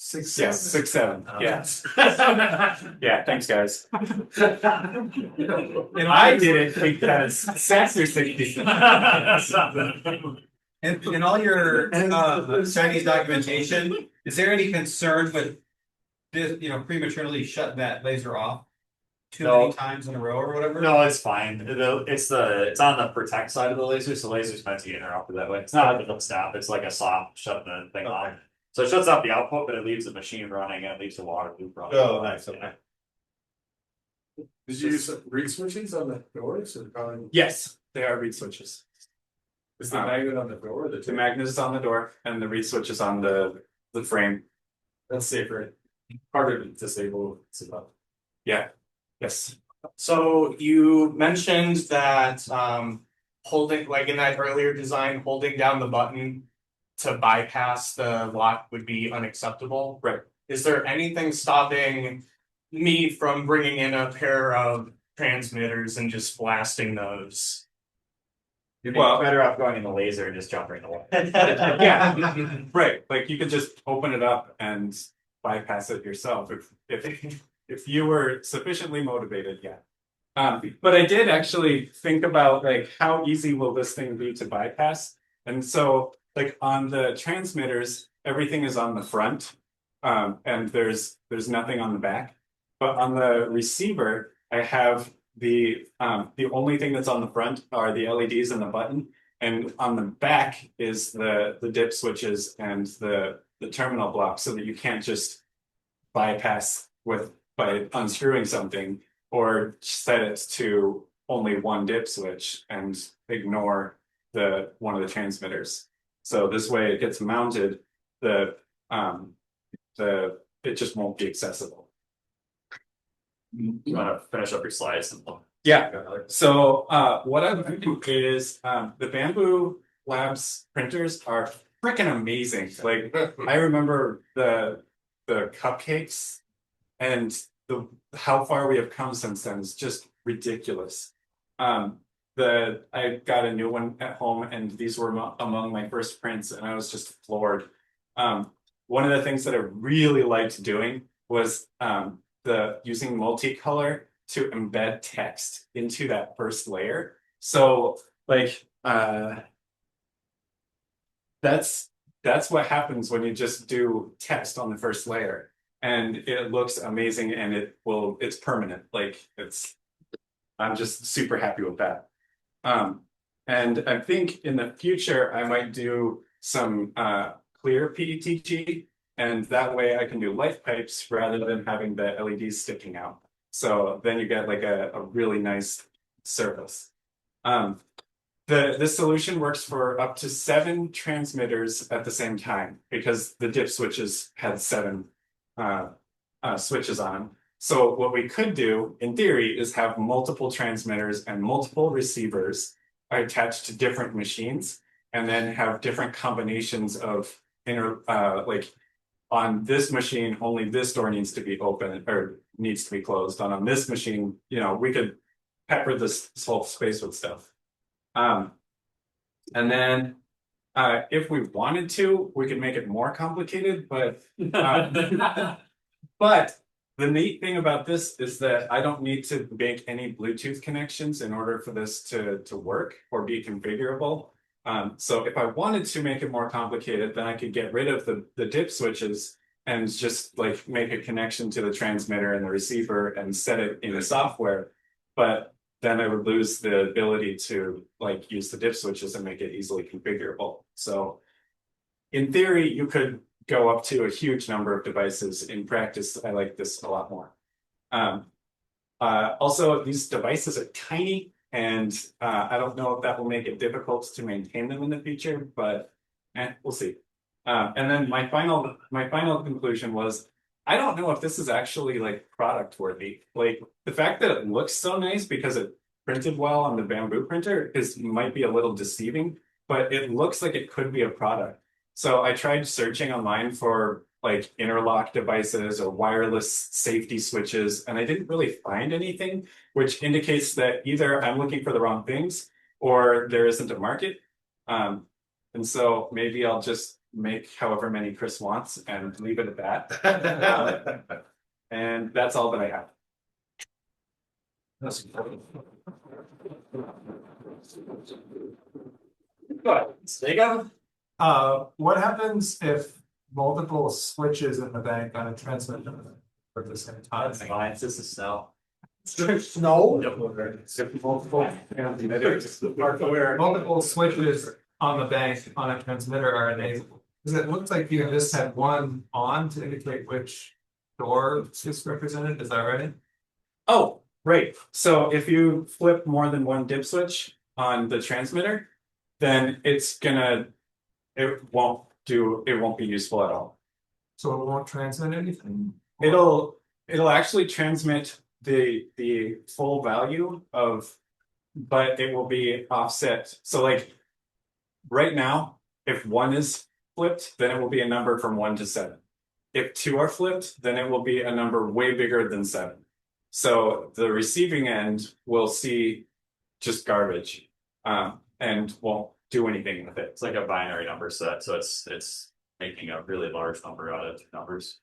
6, Yes, 6, 7. Yes. Yeah, thanks, guys. And I did it because Sector67. in all your Chinese documentation, is there any concern with this, prematurely shutting that laser off too many times in a row or whatever? No, it's fine. It's on the protect side of the laser, so the laser's meant to get interrupted that way. It's not a stop, it's like a soft shutting the thing off. So it shuts off the output, but it leaves the machine running and it leaves the water loop running. Oh, nice. Okay. Did you use reed switches on the doors or Yes, they are reed switches. is the magnet on the door? The magnet is on the door and the reed switch is on the frame. That's safer. Harder to disable. Yeah. Yes. So you mentioned that holding, like in that earlier design, holding down the button to bypass the lock would be unacceptable. Right. Is there anything stopping me from bringing in a pair of transmitters and just blasting those? You'd be better off going in the laser and just jumping the wall. Yeah. Right. Like you could just open it up and bypass it yourself if you were sufficiently motivated. Yeah. But I did actually think about like how easy will this thing be to bypass? And so like on the transmitters, everything is on the front, and there's nothing on the back. But on the receiver, I have the only thing that's on the front are the LEDs and the button, and on the back is the dip switches and the terminal block, so that you can't just bypass by unscrewing something or set it to only one dip switch and ignore one of the transmitters. So this way it gets mounted, it just won't be accessible. You want to finish up your slides? Yeah. So what I'm doing is the Bamboo Labs printers are freaking amazing. Like I remember the cupcakes and how far we have come since then is just ridiculous. I got a new one at home and these were among my first prints and I was just floored. One of the things that I really liked doing was using multicolor to embed text into that first layer. So like that's what happens when you just do text on the first layer. And it looks amazing and it's permanent. Like I'm just super happy with that. And I think in the future, I might do some clear PETG, and that way I can do light pipes rather than having the LEDs sticking out. So then you get like a really nice surface. This solution works for up to 7 transmitters at the same time because the dip switches had 7 switches on them. So what we could do in theory is have multiple transmitters and multiple receivers attached to different machines, and then have different combinations of like on this machine, only this door needs to be open or needs to be closed. On this machine, we could pepper this whole space with stuff. And then if we wanted to, we could make it more complicated, but but the neat thing about this is that I don't need to make any Bluetooth connections in order for this to work or be configurable. So if I wanted to make it more complicated, then I could get rid of the dip switches and just like make a connection to the transmitter and the receiver and set it in the software. But then I would lose the ability to like use the dip switches and make it easily configurable. So in theory, you could go up to a huge number of devices. In practice, I like this a lot more. Also, these devices are tiny, and I don't know if that will make it difficult to maintain them in the future, but we'll see. And then my final conclusion was, I don't know if this is actually like product worthy. Like the fact that it looks so nice because it printed well on the bamboo printer might be a little deceiving, but it looks like it could be a product. So I tried searching online for like interlock devices or wireless safety switches, and I didn't really find anything, which indicates that either I'm looking for the wrong things or there isn't a market. And so maybe I'll just make however many Chris wants and leave it at that. And that's all that I have. Jacob? What happens if multiple switches in the bank on a transmitter at the same time? Fine, this is snow. Snow? Where Multiple switches on the bank on a transmitter are enabled. Because it looks like you just had one on to indicate which door is represented, is that right? Oh, right. So if you flip more than one dip switch on the transmitter, then it won't be useful at all. So it won't transmit anything? It'll actually transmit the full value of, but it will be offset. So like right now, if one is flipped, then it will be a number from 1 to 7. If 2 are flipped, then it will be a number way bigger than 7. So the receiving end will see just garbage, and won't do anything with it. It's like a binary number set, so it's making a really large number out of two numbers.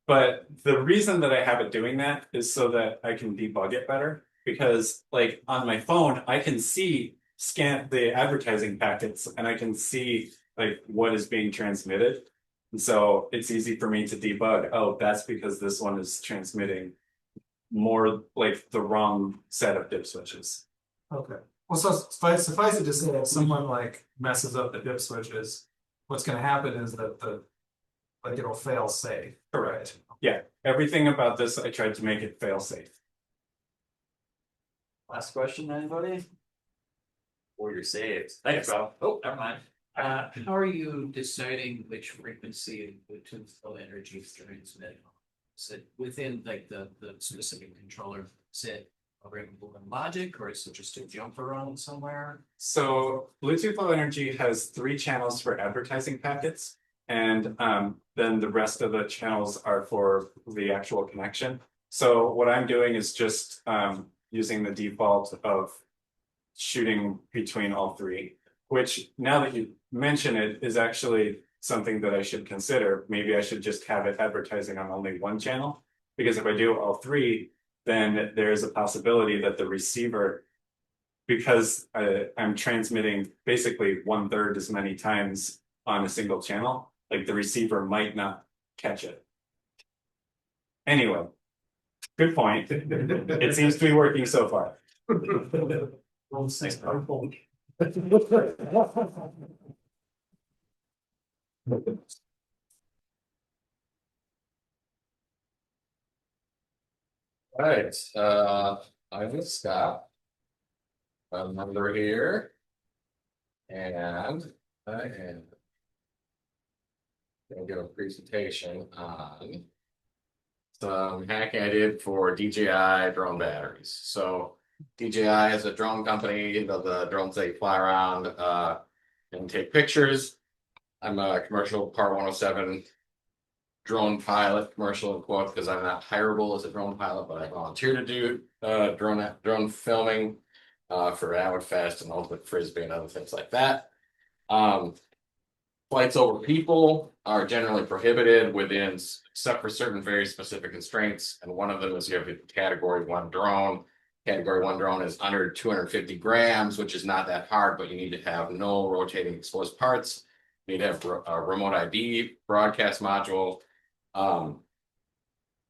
But the reason that I have it doing that is so that I can debug it better, because like on my phone, I can scan the advertising packets and I can see like what is being transmitted. And so it's easy for me to debug, oh, that's because this one is transmitting more like the wrong set of dip switches. Okay. Well, so suffice it to say, if someone like messes up the dip switches, what's gonna happen is that it'll fail safe. Correct. Yeah. Everything about this, I tried to make it fail safe. Last question, anybody? Or you're saved. Thanks, bro. Oh, never mind. How are you deciding which frequency of Bluetooth low energy is transmitting? Is it within like the specific controller? Is it programmable in logic, or is it just a jump around somewhere? So Bluetooth Low Energy has 3 channels for advertising packets, and then the rest of the channels are for the actual connection. So what I'm doing is just using the default of shooting between all 3, which now that you mention it is actually something that I should consider. Maybe I should just have it advertising on only one channel, because if I do all 3, then there is a possibility that the receiver, because I'm transmitting basically 1/3 as many times on a single channel, like the receiver might not catch it. Anyway, good point. It seems to be working so far. Right, I'm with Scott. A number here. And I am gonna give a presentation on some hacking I did for DJI drone batteries. So DJI is a drone company, the drones they fly around and take pictures. I'm a commercial Part 107 drone pilot, commercial in quotes, because I'm not hireable as a drone pilot, but I volunteer to do drone filming for Avid Fest and Ultimate Frisbee and other things like that. Flights over people are generally prohibited except for certain very specific constraints, and one of them is you have a Category 1 drone. Category 1 drone is under 250 grams, which is not that hard, but you need to have no rotating exposed parts. You need to have a remote ID, broadcast module,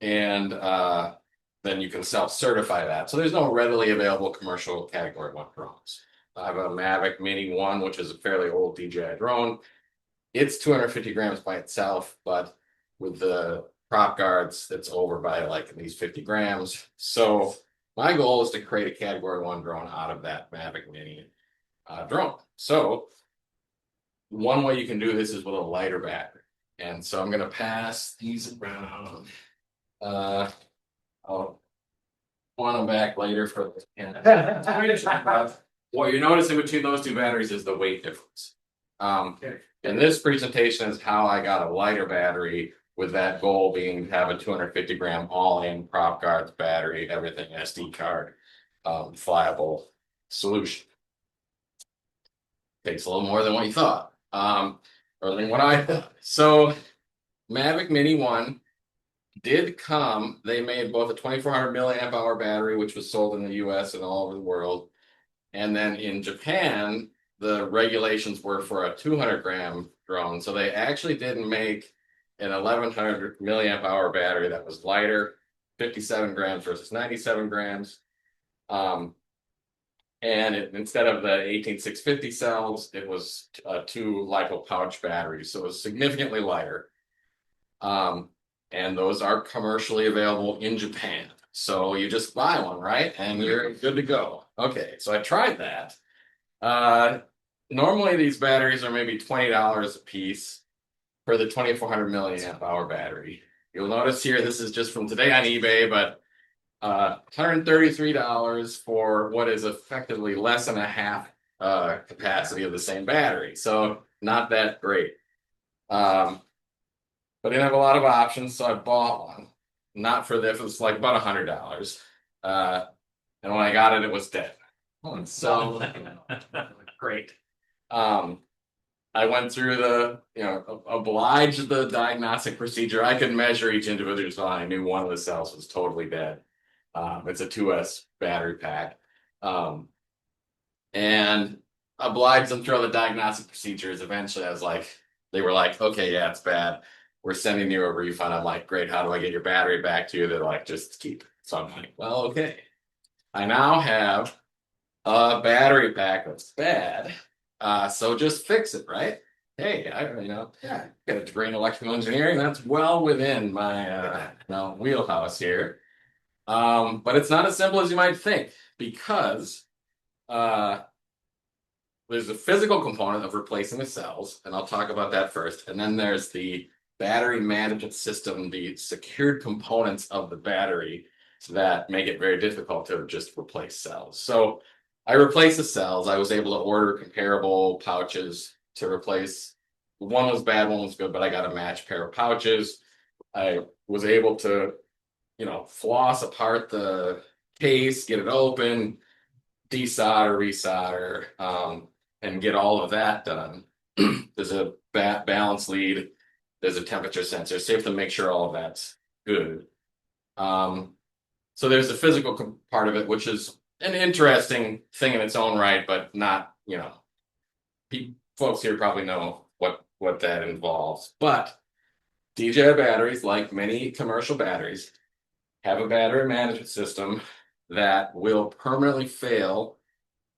and then you can self-certify that. So there's no readily available commercial Category 1 drones. I have a Mavic Mini 1, which is a fairly old DJI drone. It's 250 grams by itself, but with the prop guards, it's over by like at least 50 grams. So my goal is to create a Category 1 drone out of that Mavic Mini drone. So one way you can do this is with a lighter battery. And so I'm going to pass these around. I'll want them back later for what you're noticing between those two batteries is the weight difference. And this presentation is how I got a lighter battery, with that goal being to have a 250 gram all-in prop guards, battery, everything, SD card, flyable solution. Takes a little more than what you thought, or than what I thought. So Mavic Mini 1 did come, they made both a 2400 milliamp hour battery, which was sold in the US and all over the world. And then in Japan, the regulations were for a 200 gram drone. So they actually didn't make an 1100 milliamp hour battery that was lighter, 57 grams versus 97 grams. And instead of the 18650 cells, it was 2 LiPo pouch batteries. So it was significantly lighter. And those are commercially available in Japan. So you just buy one, right? And you're good to go. Okay, so I tried that. Normally these batteries are maybe $20 a piece for the 2400 milliamp hour battery. You'll notice here, this is just from today on eBay, but $133 for what is effectively less than a half capacity of the same battery. So not that great. But I didn't have a lot of options, so I bought one. Not for this, it was like about $100. And when I got it, it was dead. So Great. I went through obliged the diagnostic procedure. I could measure each individual cell. I knew one of the cells was totally dead. It's a 2S battery pack. And obliged them through all the diagnostic procedures. Eventually, they were like, okay, yeah, it's bad. We're sending you a refund. I'm like, great, how do I get your battery back to you? They're like, just keep it. So I'm like, well, okay. I now have a battery pack that's bad. So just fix it, right? Hey, I got a degree in electrical engineering. That's well within my wheelhouse here. But it's not as simple as you might think, because there's a physical component of replacing the cells, and I'll talk about that first. And then there's the battery management system, the secured components of the battery that make it very difficult to just replace cells. So I replaced the cells. I was able to order comparable pouches to replace. One was bad, one was good, but I got a matched pair of pouches. I was able to, floss apart the case, get it open, desolder, resolder, and get all of that done. There's a balance lead. There's a temperature sensor. So you have to make sure all of that's good. So there's the physical part of it, which is an interesting thing in its own right, but not, folks here probably know what that involves. But DJI batteries, like many commercial batteries, have a battery management system that will permanently fail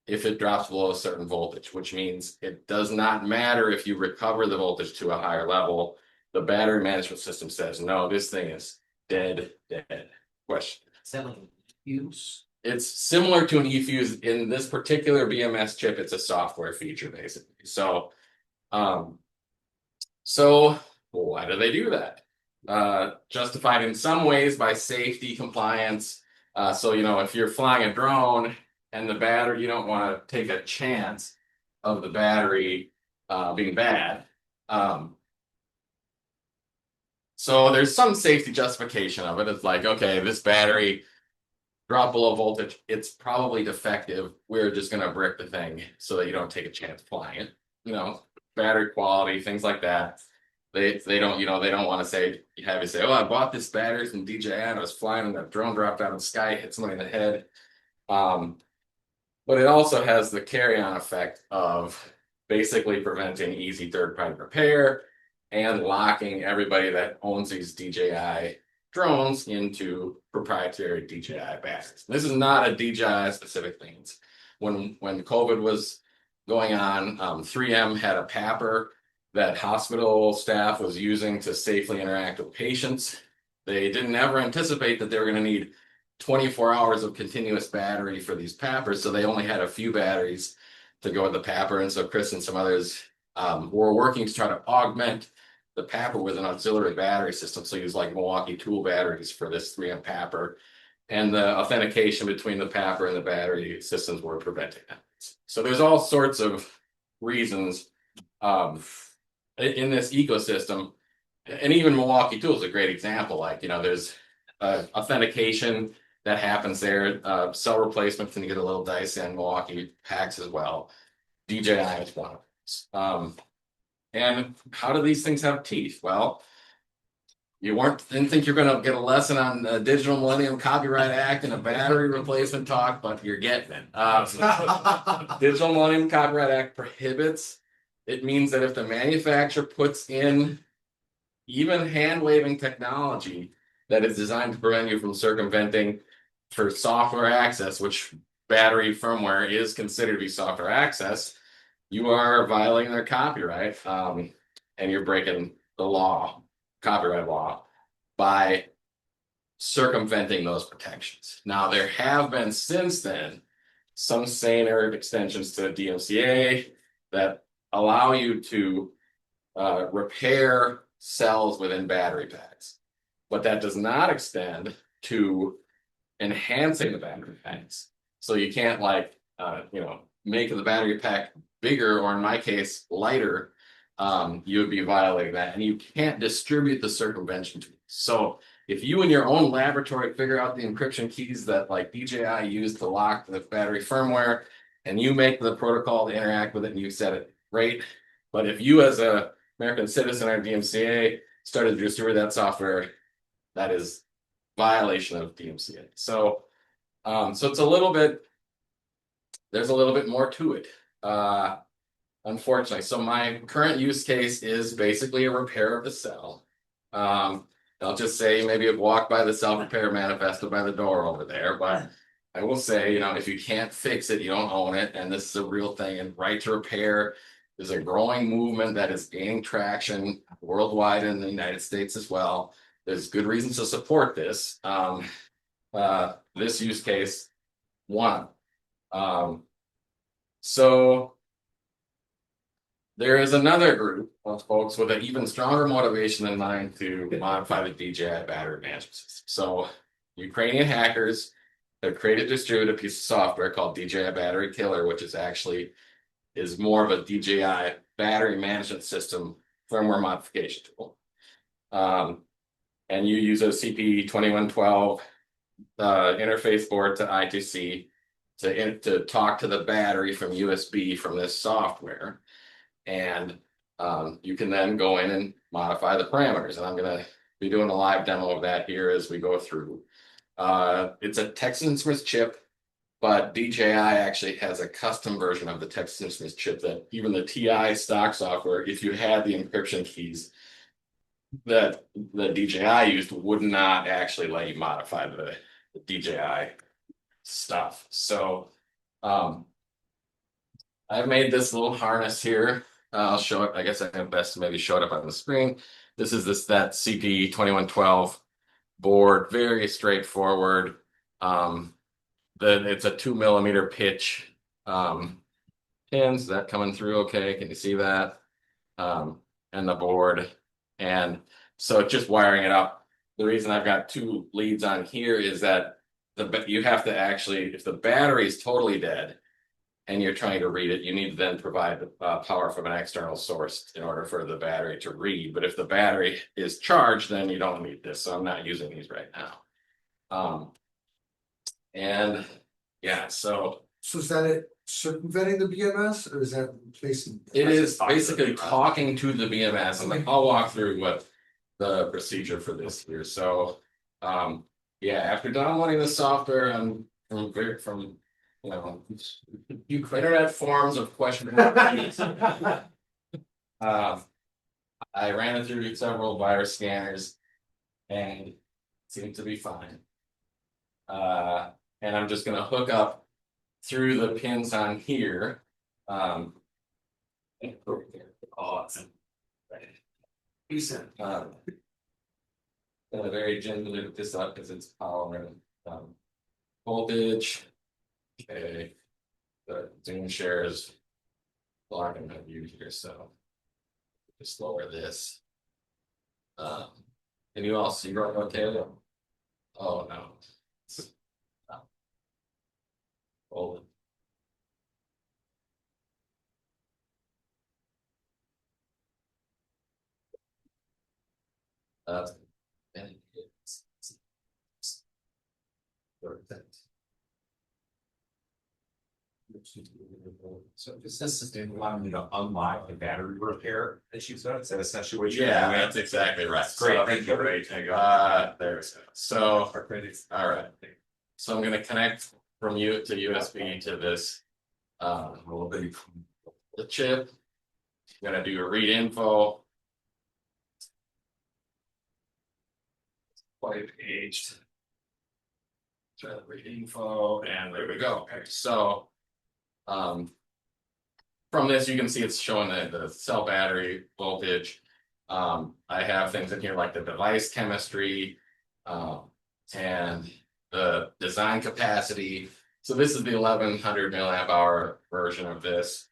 if it drops below a certain voltage, which means it does not matter if you recover the voltage to a higher level. The battery management system says, no, this thing is dead. Question. Is that like a fuse? It's similar to an eFuse. In this particular BMS chip, it's a software feature, basically. So why do they do that? justified in some ways by safety compliance. So, you know, if you're flying a drone and the battery, you don't want to take a chance of the battery being bad. So there's some safety justification of it. It's like, okay, this battery drop below voltage, it's probably defective. We're just gonna brick the thing so that you don't take a chance flying it. You know, battery quality, things like that. They don't, you know, they don't want to say have you say, oh, I bought this battery from DJI and I was flying and that drone dropped out of the sky, hit somebody in the head. But it also has the carry-on effect of basically preventing easy third-party repair and locking everybody that owns these DJI drones into proprietary DJI batteries. This is not a DJI specific thing. When COVID was going on, 3M had a PAPR that hospital staff was using to safely interact with patients. They didn't ever anticipate that they were going to need 24 hours of continuous battery for these PAPRs, so they only had a few batteries to go with the PAPR. And so Chris and some others were working to try to augment the PAPR with an auxiliary battery system. So use like Milwaukee tool batteries for this 3M PAPR. And the authentication between the PAPR and the battery systems were preventing that. So there's all sorts of reasons in this ecosystem. And even Milwaukee tool is a great example. Like, you know, there's authentication that happens there. Cell replacement can get a little dicey in Milwaukee packs as well. DJI is one of those. And how do these things have teeth? Well, didn't think you're going to get a lesson on the Digital Millennium Copyright Act and a battery replacement talk, but you're getting it. Digital Millennium Copyright Act prohibits. It means that if the manufacturer puts in even hand waving technology that is designed to prevent you from circumventing for software access, which battery firmware is considered to be software access, you are violating their copyright, and you're breaking the law, copyright law, by circumventing those protections. Now, there have been since then some saner extensions to DMCA that allow you to repair cells within battery packs, but that does not extend to enhancing the battery packs. So you can't make the battery pack bigger, or in my case, lighter. You would be violating that, and you can't distribute the circumvention tools. So if you in your own laboratory figure out the encryption keys that like DJI used to lock the battery firmware, and you make the protocol to interact with it and you set it, great. But if you as a American citizen or DMCA started to distribute that software, that is violation of DMCA. So it's a little bit, there's a little bit more to it, unfortunately. So my current use case is basically a repair of the cell. I'll just say maybe I've walked by the self-repair manifesto by the door over there, but I will say, you know, if you can't fix it, you don't own it. And this is a real thing. And right to repair is a growing movement that is gaining traction worldwide in the United States as well. There's good reasons to support this. This use case, one. So there is another group of folks with an even stronger motivation than mine to modify the DJI battery management system. So Ukrainian hackers have created, distributed a piece of software called DJI Battery Killer, which is more of a DJI battery management system firmware modification tool. And you use a CP2112 interface board to I2C to talk to the battery from USB from this software. And you can then go in and modify the parameters. And I'm going to be doing a live demo of that here as we go through. It's a Texas Instruments chip, but DJI actually has a custom version of the Texas Instruments chip that even the TI stock software, if you had the encryption keys that the DJI used, would not actually let you modify the DJI stuff. So I've made this little harness here. I'll show it. I guess I have best to maybe show it up on the screen. This is that CP2112 board, very straightforward. It's a 2 millimeter pitch pins that coming through okay. Can you see that? And the board. And So just wiring it up. The reason I've got two leads on here is that you have to actually, if the battery is totally dead and you're trying to read it, you need to then provide power from an external source in order for the battery to read. But if the battery is charged, then you don't need this. So I'm not using these right now. And yeah, so So is that it circumventing the BMS or is that replacing? it is basically talking to the BMS, and I'll walk through what the procedure for this here. So, yeah, after downloading the software from you know, internet forums of questionable I ran it through several virus scanners and it seemed to be fine. And I'm just gonna hook up through the pins on here. Awesome. Gonna very gently hook this up because it's power and voltage. Okay, the Zoom shares blocking my view here, so just lower this. Can you all see right okay? Oh no. Hold it. So this is allowing you to unlock the battery repair issue. So is that essentially what you're Yeah, doing? that's exactly right. Great, So, thank you. Great, thank you. there we go. So, all right. So I'm gonna connect from U to USB to this the chip. I'm gonna do a read info. Quite aged. Try to read info, and there we go. So, from this you can see it's showing the cell battery voltage. I have things in here like the device chemistry, and the design capacity. So this is the 1100 milliamp hour version of this.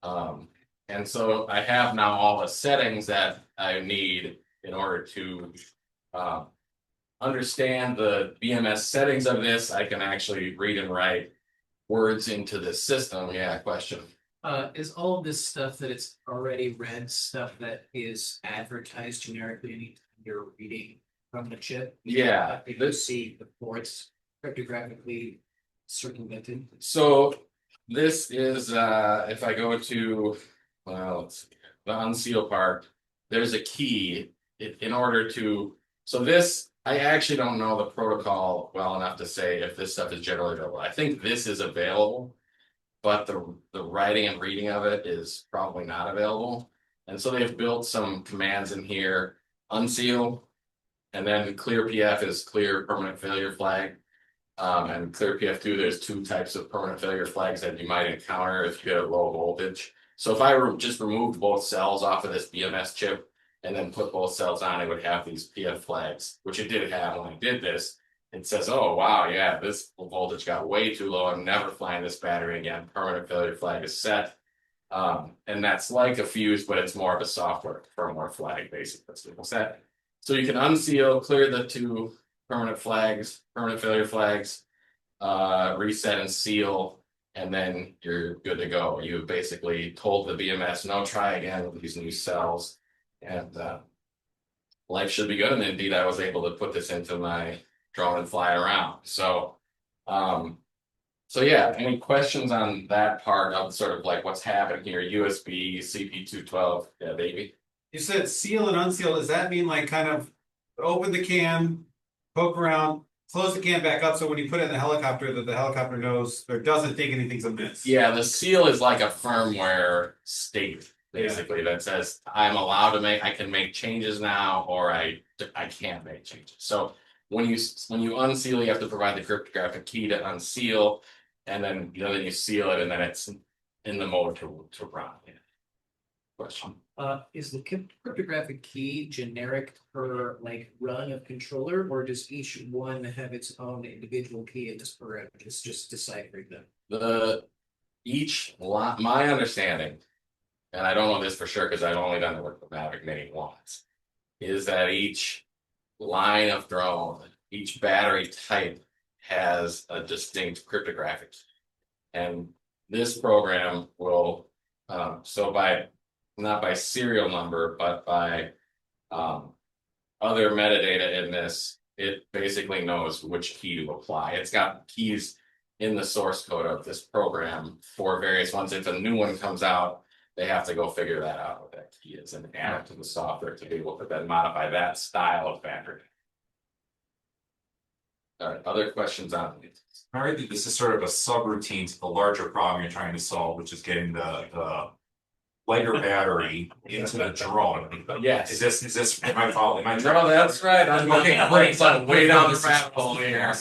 And so I have now all the settings that I need in order to understand the BMS settings of this. I can actually read and write words into this system. Yeah, question. Is all of this stuff that it's already read stuff that is advertised generically anytime you're reading from the chip? Yeah. You see the ports cryptographically circumvented. So this is if I go to let's see, the unseal part, there's a key in order to. So this, I actually don't know the protocol well enough to say if this stuff is generally available. I think this is available, but the writing and reading of it is probably not available. And so they've built some commands in here: unseal, and then clear PF is clear permanent failure flag. And clear PF2, there's two types of permanent failure flags that you might encounter if you get a low voltage. So if I just removed both cells off of this BMS chip and then put both cells on, it would have these PF flags, which it did have when I did this. It says, oh, wow, yeah, this voltage got way too low. I'm never flying this battery again. Permanent failure flag is set. And that's like a fuse, but it's more of a software firmware flag, basically. Set. So you can unseal, clear the two permanent failure flags, reset and seal, and then you're good to go. You basically told the BMS, no, try again with these new cells, and life should be good. And indeed, I was able to put this into my drone and fly around. So, so yeah, any questions on that part of sort of like what's happening here? USB, CP212, yeah, baby. You said seal and unseal. Does that mean like kind of open the can, poke around, close the can back up so when you put it in the helicopter that the helicopter knows or doesn't think anything's amiss? Yeah, the seal is like a firmware state basically that says I'm allowed to I can make changes now, or I can't make changes. So when you unseal, you have to provide the cryptographic key to unseal, and then you seal it, and then it's in the mode to run. Yeah. Question. Is the cryptographic key generic per like run of controller, or does each one have its own individual key and this program is just deciphering them? My understanding, and I don't know this for sure because I've only done the work with Mavic Mini once, is that each line of drone, each battery type has a distinct cryptographic key. And this program will, so by, not by serial number, but by other metadata in this, it basically knows which key to apply. It's got keys in the source code of this program for various ones. If a new one comes out, they have to go figure that out, what that key is, and add it to the software to be able to then modify that style of battery. All right, other questions on it? All right, this is sort of a subroutine to the larger problem you're trying to solve, which is getting the lighter battery into the drone. Yes. Is this, am I following? Am I? No, that's right. I'm Okay, great. way down the rabbit hole here.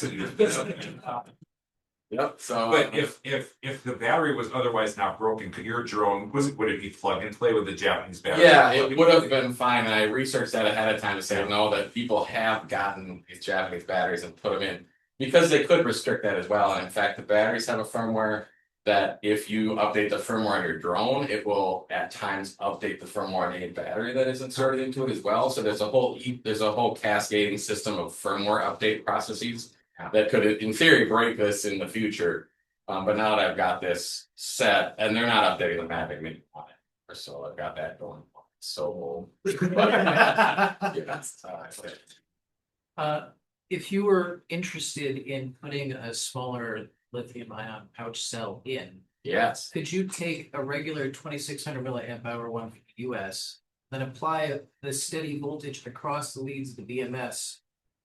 Yep, so. But if the battery was otherwise not broken, could your drone, would it be plug and play with the Japanese battery? Yeah, it would have been fine. I researched that ahead of time to say no, that people have gotten these Japanese batteries and put them in because they could restrict that as well. And in fact, the batteries have a firmware that if you update the firmware on your drone, it will at times update the firmware on a battery that is inserted into it as well. So there's a whole cascading system of firmware update processes that could, in theory, break this in the future. But now that I've got this set, and they're not updating the Mavic Mini on it, or so I've got that going. So, If you were interested in putting a smaller lithium-ion pouch cell in, yes, could you take a regular 2600 milliamp hour one from the US, then apply the steady voltage across the leads of the BMS,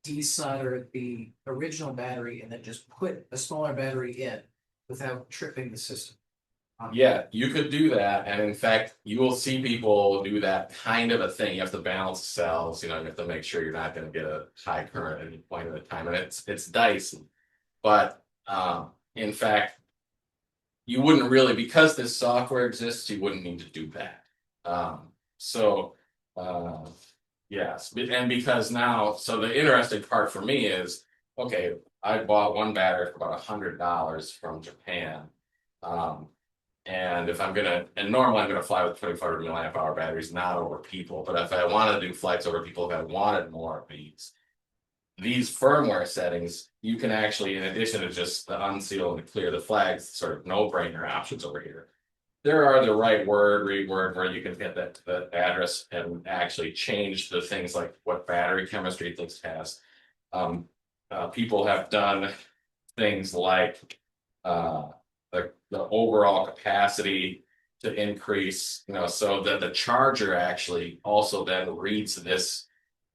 desolder the original battery, and then just put a smaller battery in without tripping the system? yeah, you could do that, and in fact, you will see people do that kind of a thing. You have to balance cells, you know, you have to make sure you're not going to get a high current at any point at a time, and it's dicey. But in fact, you wouldn't really, because this software exists, you wouldn't need to do that. Yes, and because now, so the interesting part for me is, okay, I bought one battery for about $100 from Japan. And if I'm gonna, and normally I'm gonna fly with 2500 milliamp hour batteries, not over people. But if I want to do flights over people, if I wanted more of these firmware settings, you can actually, in addition to just the unseal and clear the flags, sort of no-brainer options over here. There are the write word, read word, where you can hit that address and actually change the things like what battery chemistry things has. People have done things like the overall capacity to increase, you know, so that the charger actually also then reads this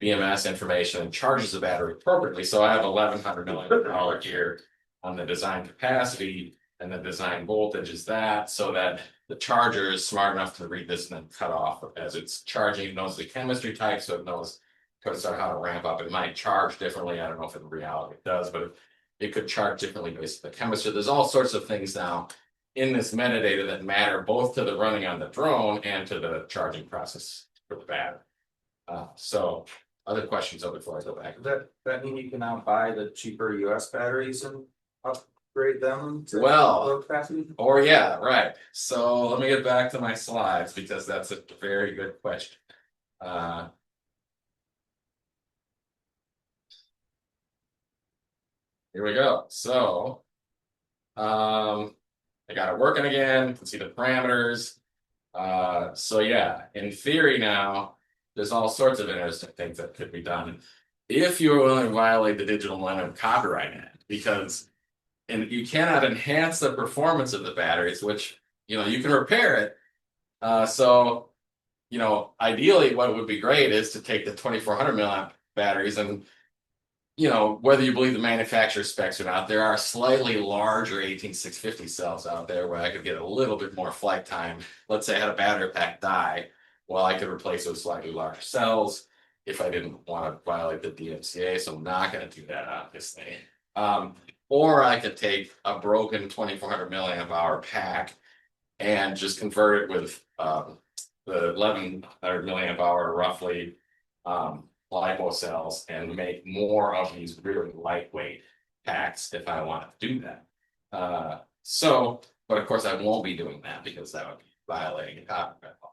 BMS information and charges the battery appropriately. So I have 1100 milliamp hour here on the design capacity, and the design voltage is that, so that the charger is smart enough to read this and then cut off as it's charging. It knows the chemistry type, so it knows how to ramp up. It might charge differently. I don't know if in reality it does, but it could charge differently based on the chemistry. There's all sorts of things now in this metadata that matter both to the running on the drone and to the charging process for the battery. So other questions before I go back? That mean you can now buy the cheaper US batteries and upgrade them to Well, capacity? or yeah, right. So let me get back to my slides because that's a very good question. Here we go. So I got it working again. You can see the parameters. So yeah, in theory now, there's all sorts of interesting things that could be done if you're willing to violate the Digital Millennium Copyright Act, because you cannot enhance the performance of the batteries, which, you know, you can repair it. So, you know, ideally what would be great is to take the 2400 milliamp batteries and, you know, whether you believe the manufacturer specs or not, there are slightly larger 18650 cells out there where I could get a little bit more flight time. Let's say I had a battery pack die. Well, I could replace it with slightly larger cells if I didn't want to violate the DMCA. So I'm not going to do that, obviously. Or I could take a broken 2400 milliamp hour pack and just convert it with the 1100 milliamp hour roughly LiPo cells and make more of these really lightweight packs if I want to do that. But of course I won't be doing that because that would be violating the copyright law.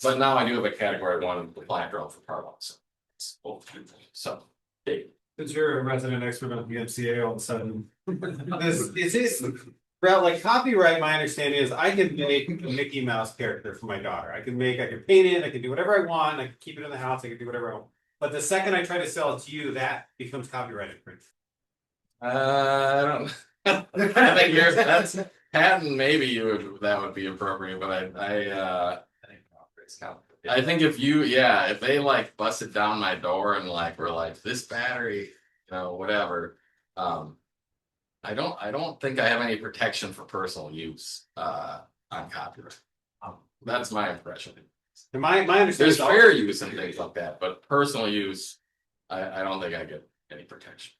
But now I do have a category 1 compliant drone for Part 1, so it's both two things. So big. Since you're a resident expert on the MCA, all of a sudden, this is like copyright. My understanding is I can make a Mickey Mouse character for my daughter. I can paint it. I can do whatever I want. I can keep it in the house. I can do whatever I want. But the second I try to sell it to you, that becomes copyrighted. I don't. I think that's patent. Maybe that would be appropriate, but I think if they like busted down my door and like were like this battery, whatever. I don't think I have any protection for personal use on copyright. That's my impression. And my understanding There's fair use and things like that, but personal use, I don't think I get any protection.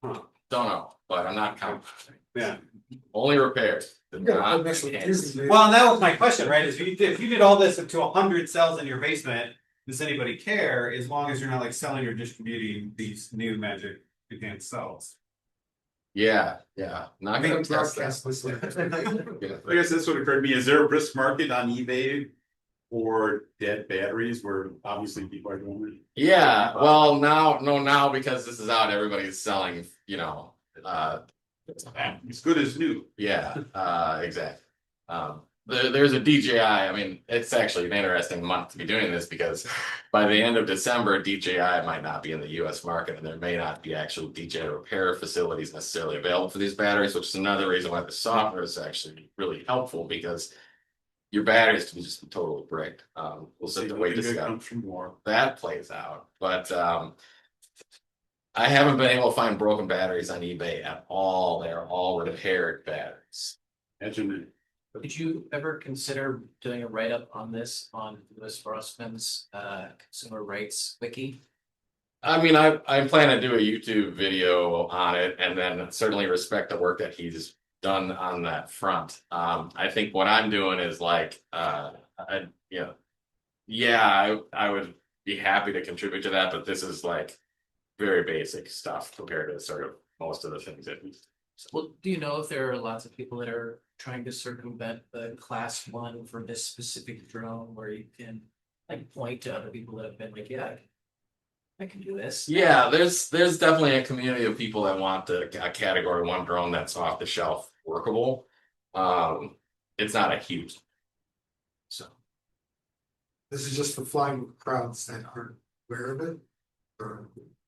Huh. Don't know, but I'm not confident. Yeah. Only repairs. Well, and that was my question, right? Is if you did all this to 100 cells in your basement, does anybody care? As long as you're not like selling or distributing these new magic advanced cells. Yeah. Not gonna test that. I guess that's what occurred to me. Is there a risk market on eBay for dead batteries where obviously people are doing it? Yeah, well now because this is out, everybody's selling, as good as new. Yeah, exactly. There's a DJI. I mean, it's actually an interesting month to be doing this because by the end of December, DJI might not be in the US market and there may not be actual DJI repair facilities necessarily available for these batteries, which is another reason why the software is actually really helpful because your batteries can just be totally bricked. We'll sit and wait to see how that plays out. But I haven't been able to find broken batteries on eBay at all. They're all repaired batteries. Imagine it. Did you ever consider doing a write-up on this on Louis Grossman's consumer rights wiki? I mean, I plan to do a YouTube video on it and then certainly respect the work that he's done on that front. I think what I'm doing is like, I would be happy to contribute to that, but this is like very basic stuff compared to sort of most of the things that we. Well, do you know if there are lots of people that are trying to circumvent the class 1 for this specific drone where you can like point to other people that have been like, yeah, I can do this. Yeah, there's definitely a community of people that want a category 1 drone that's off the shelf workable. It's not a huge. So. This is just for flying with crowds that aren't aware of it?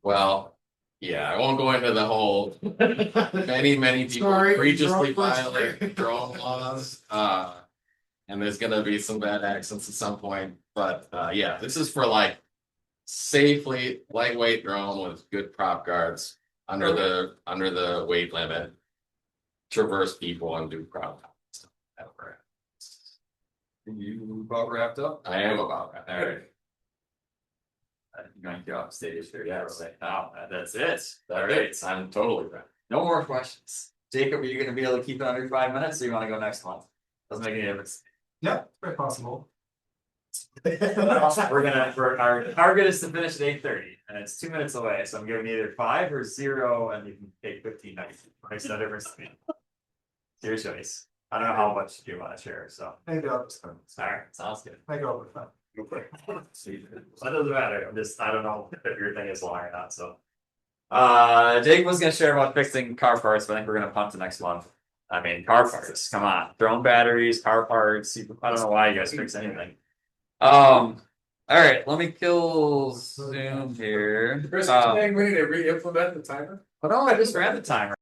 Well, yeah, I won't go into the whole many people egregiously violate drone laws. And there's gonna be some bad accidents at some point. But yeah, this is for like safely lightweight drone with good prop guards under the weight limit, traverse people and do crowd stuff. You about wrapped up? I am about that. All right. You're going to get off stage there. Yeah, no, that's it. All right, I'm totally ready. No more questions. Jacob, are you going to be able to keep it under 5 minutes, or you want to go next month? Doesn't make any difference. Yeah, very possible. Our target is to finish at 8:30, and it's 2 minutes away. So I'm giving you either 5 or 0, and you can take 15 minutes. Makes no difference to me. It's your choice. I don't know how much you want to share, so. Maybe I'll just all right, sounds good. I go over that. That doesn't matter. I don't know if your thing is long or not. So, Jake was gonna share about fixing car parts, but I think we're gonna punt to next month. I mean, car parts. Come on, drone batteries, car parts. I don't know why you guys fix anything. All right, let me kill Zoom here. Chris, you saying we need to re-implement the timer? But I just ran the timer.